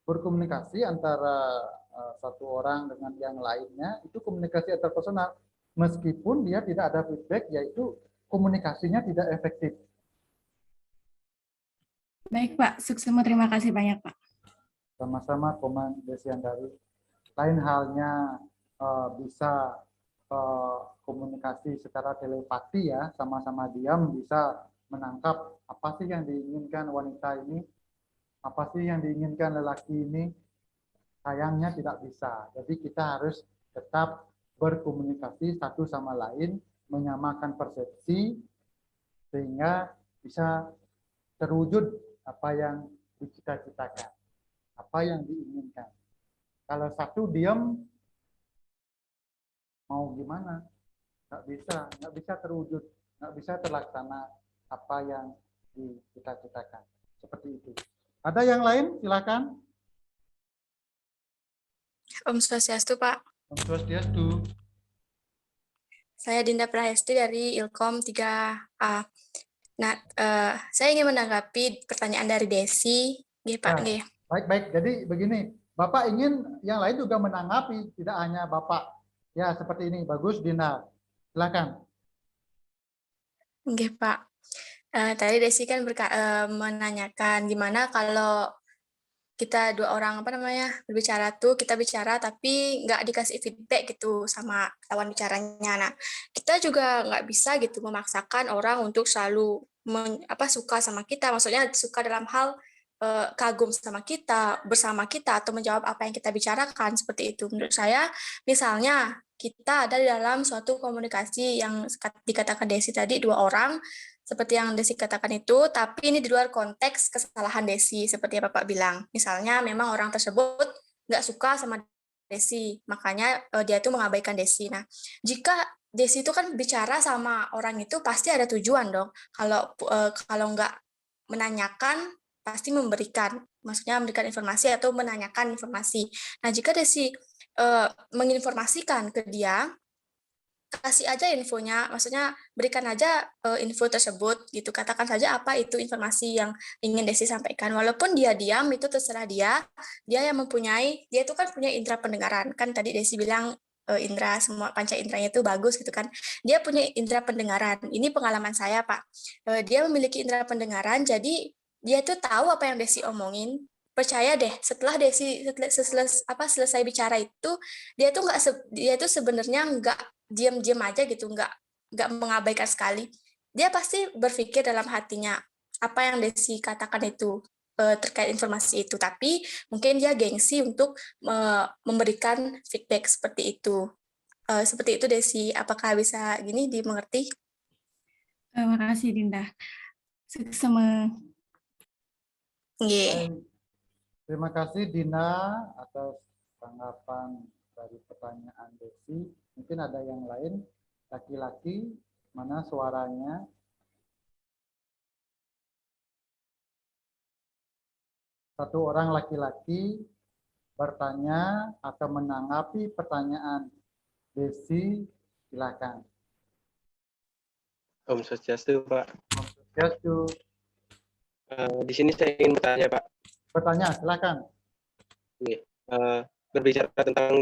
berkomunikasi antara satu orang dengan yang lainnya, itu komunikasi antar personal. Meskipun dia tidak ada feedback, yaitu komunikasinya tidak efektif. Baik, Pak. Suksema, terima kasih banyak, Pak. Sama-sama, Komang Desiantari. Lain halnya bisa komunikasi secara telepati ya, sama-sama diam bisa menangkap apa sih yang diinginkan wanita ini, apa sih yang diinginkan lelaki ini. Sayangnya tidak bisa. Jadi kita harus tetap berkomunikasi satu sama lain, menyamakan persepsi sehingga bisa terwujud apa yang dicita-citakan, apa yang diinginkan. Kalau satu diam, mau gimana? Nggak bisa terwujud, nggak bisa terlaksana apa yang dicita-citakan. Seperti itu. Ada yang lain? Silakan. Om Swastiastu, Pak. Om Swastiastu. Saya Dinda Prahesti dari Ilkom 3A. Nah, saya ingin menanggapi pertanyaan dari Desi. Nggih, Pak. Nggih. Baik. Jadi begini, Bapak ingin yang lain juga menanggapi, tidak hanya Bapak. Ya, seperti ini. Bagus, Dinda. Silakan. Nggih, Pak. Tadi Desi kan menanyakan gimana kalau kita 2 orang berbicara tuh, kita bicara tapi nggak dikasih feedback gitu sama lawan bicaranya. Nah, kita juga nggak bisa gitu memaksakan orang untuk selalu suka sama kita, maksudnya suka dalam hal kagum sama kita, bersama kita, atau menjawab apa yang kita bicarakan, seperti itu. Menurut saya, misalnya kita ada di dalam suatu komunikasi yang dikatakan Desi tadi 2 orang, seperti yang Desi katakan itu, tapi ini di luar konteks kesalahan Desi, seperti yang Bapak bilang. Misalnya memang orang tersebut nggak suka sama Desi, makanya dia itu mengabaikan Desi. Nah, jika Desi itu kan bicara sama orang itu pasti ada tujuan dong. Kalau nggak menanyakan, pasti memberikan, maksudnya memberikan informasi atau menanyakan informasi. Nah, jika Desi menginformasikan ke dia, kasih aja infonya, maksudnya berikan aja info tersebut gitu. Katakan saja apa itu informasi yang ingin Desi sampaikan. Walaupun dia diam itu terserah dia. Dia yang mempunyai, dia itu kan punya indera pendengaran. Kan tadi Desi bilang indera semua panca inderanya itu bagus gitu kan. Dia punya indera pendengaran. Ini pengalaman saya, Pak. Dia memiliki indera pendengaran, jadi dia tuh tahu apa yang Desi omongin. Percaya deh, setelah Desi selesai bicara itu, dia tuh sebenarnya nggak diam-diam aja gitu, nggak mengabaikan sekali. Dia pasti berpikir dalam hatinya apa yang Desi katakan itu terkait informasi itu, tapi mungkin dia gengsi untuk memberikan feedback seperti itu. Seperti itu Desi, apakah bisa gini dimengerti? Terima kasih Dinda. Sama. Baik. Terima kasih Dina atas tanggapan dari pertanyaan Desi. Mungkin ada yang lain, laki-laki, mana suaranya? Satu orang laki-laki bertanya atau menanggapi pertanyaan Desi, silakan. Om Swastiastu, Pak. Om Swastiastu. Di sini saya ingin bertanya, Pak. Bertanya, silakan. Berbicara tentang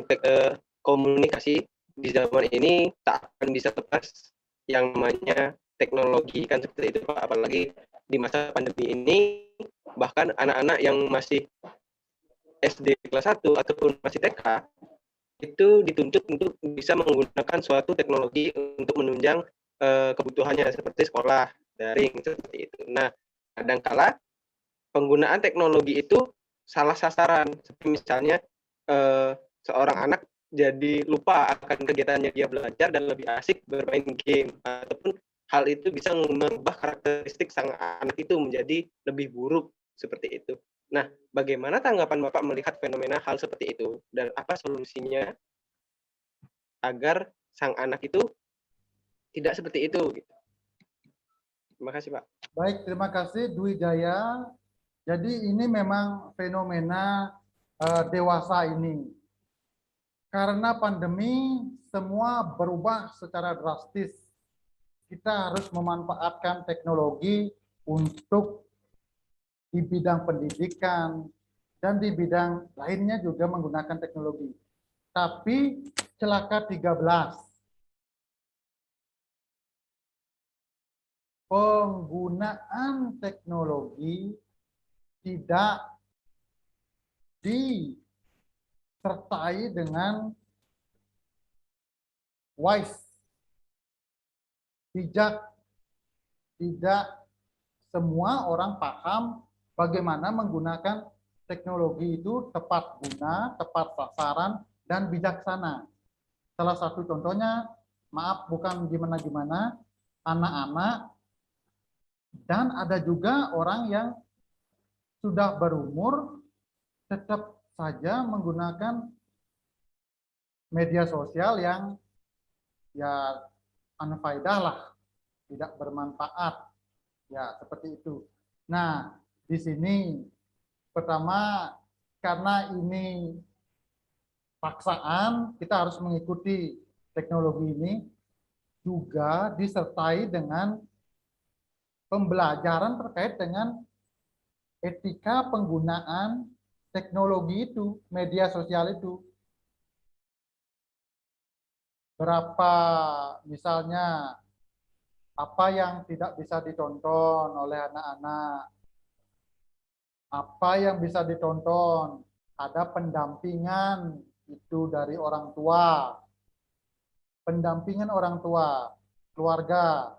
komunikasi di zaman ini tak akan bisa lepas yang namanya teknologi kan seperti itu, Pak. Apalagi di masa pandemi ini, bahkan anak-anak yang masih SD kelas 1 ataupun masih TK itu dituntut untuk bisa menggunakan suatu teknologi untuk menunjang kebutuhannya seperti sekolah daring seperti itu. Nah, kadangkala penggunaan teknologi itu salah sasaran, seperti misalnya seorang anak jadi lupa akan kegiatannya dia belajar dan lebih asik bermain game, ataupun hal itu bisa mengubah karakteristik sang anak itu menjadi lebih buruk seperti itu. Nah, bagaimana tanggapan Bapak melihat fenomena hal seperti itu dan apa solusinya agar sang anak itu tidak seperti itu? Terima kasih, Pak. Baik, terima kasih Dwi Jaya. Jadi ini memang fenomena dewasa ini. Karena pandemi semua berubah secara drastis. Kita harus memanfaatkan teknologi untuk di bidang pendidikan dan di bidang lainnya juga menggunakan teknologi. Tapi celaka 13. Penggunaan teknologi tidak disertai dengan wise, bijak. Tidak semua orang paham bagaimana menggunakan teknologi itu tepat guna, tepat sasaran, dan bijaksana. Salah satu contohnya, maaf bukan gimana-gimana, anak-anak, dan ada juga orang yang sudah berumur tetap saja menggunakan media sosial yang ya unfaedah lah, tidak bermanfaat, ya seperti itu. Nah, di sini pertama karena ini paksaan, kita harus mengikuti teknologi ini, juga disertai dengan pembelajaran terkait dengan etika penggunaan teknologi itu, media sosial itu. Berapa misalnya apa yang tidak bisa ditonton oleh anak-anak, apa yang bisa ditonton, ada pendampingan itu dari orang tua, pendampingan orang tua, keluarga.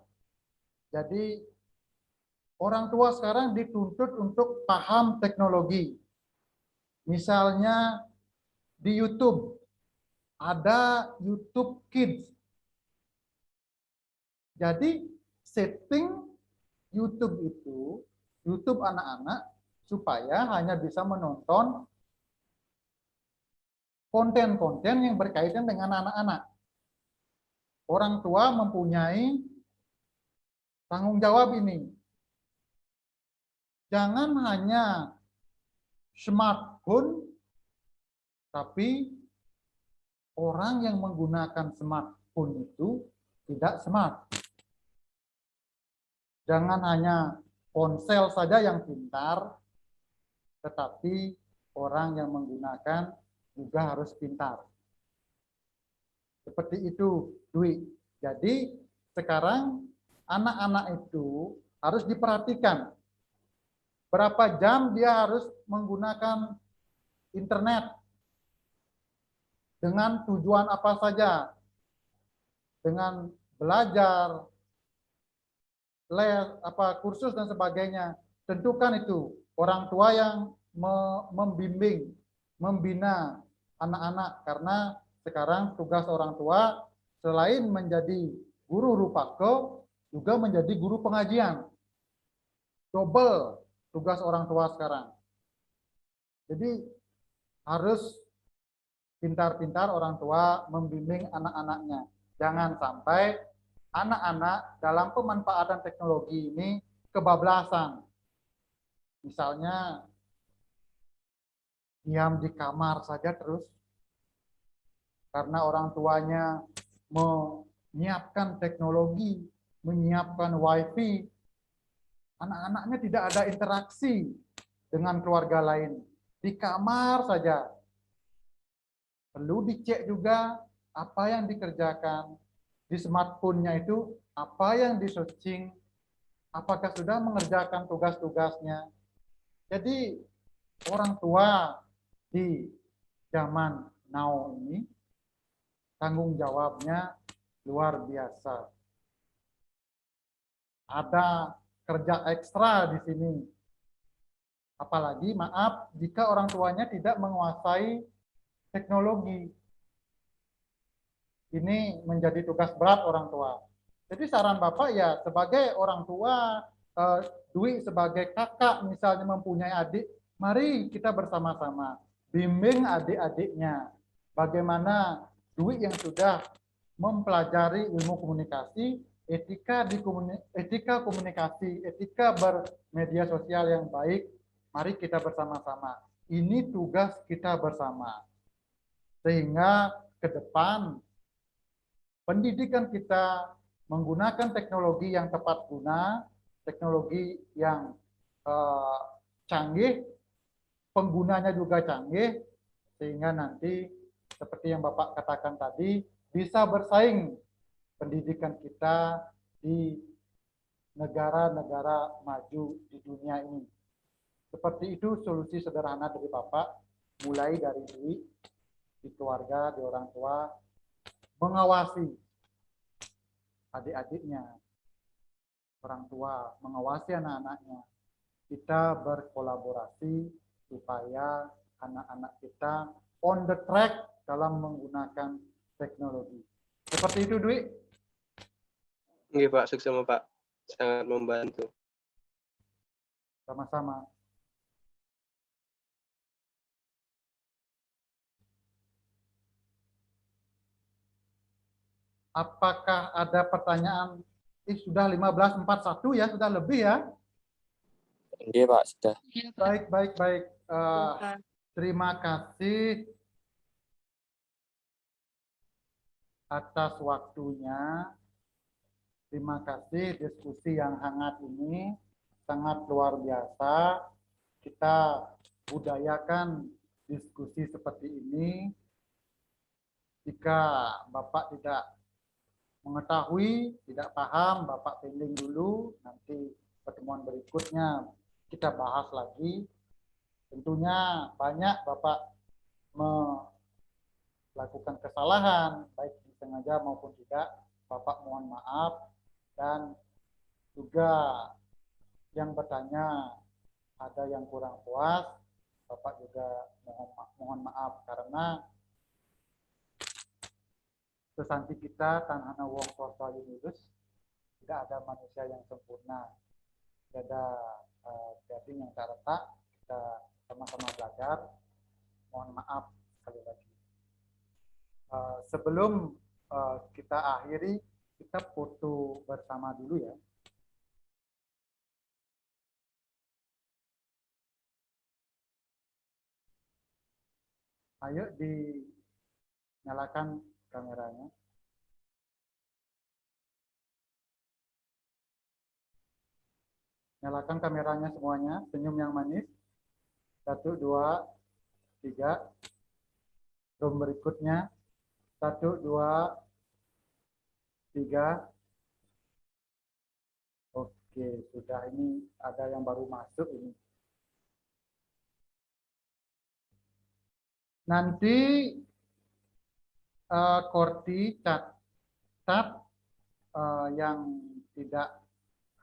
Jadi orang tua sekarang dituntut untuk paham teknologi. Misalnya di YouTube, ada YouTube Kids. Jadi setting YouTube itu, YouTube anak-anak, supaya hanya bisa menonton konten-konten yang berkaitan dengan anak-anak. Orang tua mempunyai tanggung jawab ini. Jangan hanya smartphone, tapi orang yang menggunakan smartphone itu tidak smart. Jangan hanya ponsel saja yang pintar, tetapi orang yang menggunakan juga harus pintar. Seperti itu, Dwi. Jadi sekarang anak-anak itu harus diperhatikan. Berapa jam dia harus menggunakan internet, dengan tujuan apa saja, dengan belajar, les, kursus dan sebagainya. Tentukan itu orang tua yang membimbing, membina anak-anak, karena sekarang tugas orang tua selain menjadi guru rupako juga menjadi guru pengajian. Double tugas orang tua sekarang. Jadi harus pintar-pintar orang tua membimbing anak-anaknya. Jangan sampai anak-anak dalam pemanfaatan teknologi ini kebablasan. Misalnya diam di kamar saja terus karena orang tuanya menyiapkan teknologi, menyiapkan wifi, anak-anaknya tidak ada interaksi dengan keluarga lain. Di kamar saja. Perlu dicek juga apa yang dikerjakan di smartphone-nya itu, apa yang di-searching, apakah sudah mengerjakan tugas-tugasnya. Jadi orang tua di zaman now ini tanggung jawabnya luar biasa. Ada kerja ekstra di sini. Apalagi maaf jika orang tuanya tidak menguasai teknologi. Ini menjadi tugas berat orang tua. Jadi saran Bapak ya sebagai orang tua, Dwi sebagai kakak misalnya mempunyai adik, mari kita bersama-sama bimbing adik-adiknya. Bagaimana Dwi yang sudah mempelajari ilmu komunikasi, etika komunikasi, etika bermedia sosial yang baik, mari kita bersama-sama. Ini tugas kita bersama. Sehingga ke depan pendidikan kita menggunakan teknologi yang tepat guna, teknologi yang canggih, penggunanya juga canggih, sehingga nanti seperti yang Bapak katakan tadi, bisa bersaing pendidikan kita di negara-negara maju di dunia ini. Seperti itu solusi sederhana dari Bapak, mulai dari Dwi, di keluarga, di orang tua, mengawasi adik-adiknya, orang tua, mengawasi anak-anaknya. Kita berkolaborasi supaya anak-anak kita on the track dalam menggunakan teknologi. Seperti itu, Dwi. Oke, Pak. Sukses sama Pak. Sangat membantu. Sama-sama. Apakah ada pertanyaan? Sudah 15.41 ya, sudah lebih ya? Iya, Pak, sudah. Baik. Terima kasih atas waktunya. Terima kasih diskusi yang hangat ini, sangat luar biasa. Kita budayakan diskusi seperti ini. Jika Bapak tidak mengetahui, tidak paham, Bapak pending dulu, nanti pertemuan berikutnya kita bahas lagi. Tentunya banyak Bapak melakukan kesalahan, baik disengaja maupun tidak, Bapak mohon maaf. Dan juga yang bertanya ada yang kurang puas, Bapak juga mohon maaf, karena sesanti kita tanah wong swasta yunus, tidak ada manusia yang sempurna. Tidak ada gading yang tak retak, kita sama-sama belajar. Mohon maaf sekali lagi. Sebelum kita akhiri, kita foto bersama dulu ya. Ayo Nyalakan kameranya. Nyalakan kameranya semuanya, senyum yang manis. 1, 2, 3. Room berikutnya. 1, 2, 3. Oke, sudah. Ini ada yang baru masuk ini. Nanti Korti catat yang tidak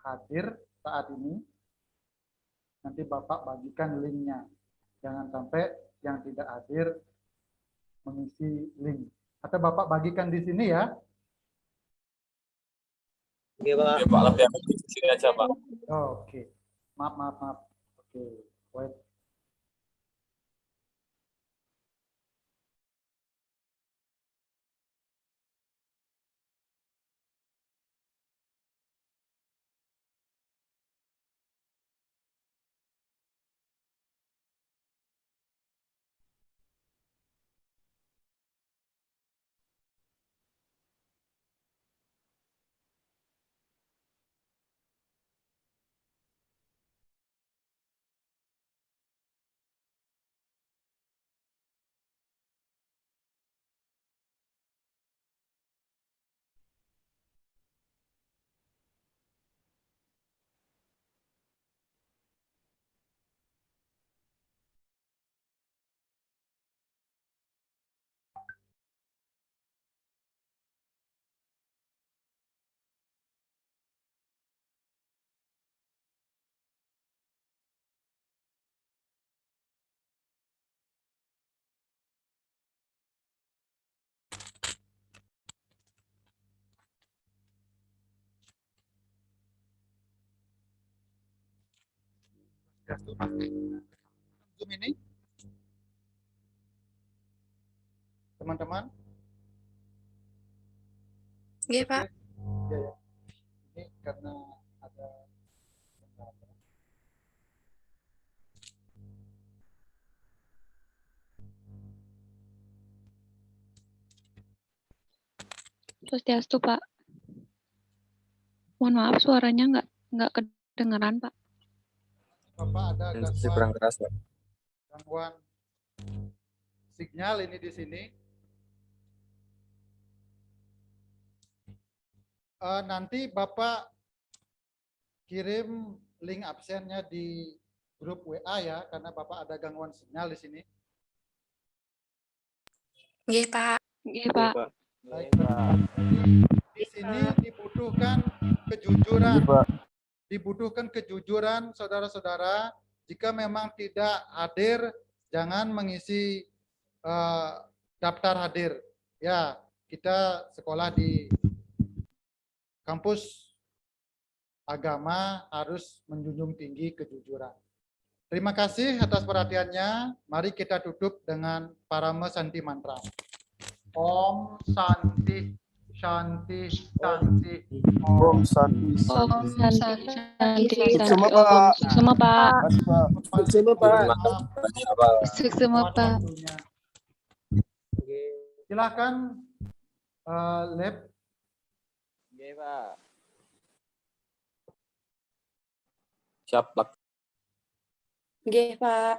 hadir saat ini. Nanti Bapak bagikan linknya. Jangan sampai yang tidak hadir mengisi link. Atau Bapak bagikan di sini ya. Oke, Pak. Oke, Pak, lebih efektif di sini aja, Pak. Oh, oke. Maaf. Oke, wait. Zoom ini. Teman-teman. Iya, Pak. Ya. Ini karena ada Swastiastu, Pak. Mohon maaf suaranya nggak kedengeran, Pak. Bapak ada Masih kurang keras, Pak. gangguan sinyal ini di sini. Nanti Bapak kirim link absennya di grup WA ya, karena Bapak ada gangguan sinyal di sini. Iya, Pak. Iya, Pak. Baik, di sini dibutuhkan kejujuran. Dibutuhkan kejujuran saudara-saudara. Jika memang tidak hadir, jangan mengisi daftar hadir. Ya, kita sekolah di kampus agama harus menjunjung tinggi kejujuran. Terima kasih atas perhatiannya. Mari kita tutup dengan parama santi mantra. Om Santi Shanti Shanti Om Santi Om Santi, Santi, Suksema, Om. Pak. Suksema, Pak. Makasih, Pak. Suksema, Pak. Suksema, Pak. Silakan lab. Oke, Pak. Siap, Pak. Iya, Pak.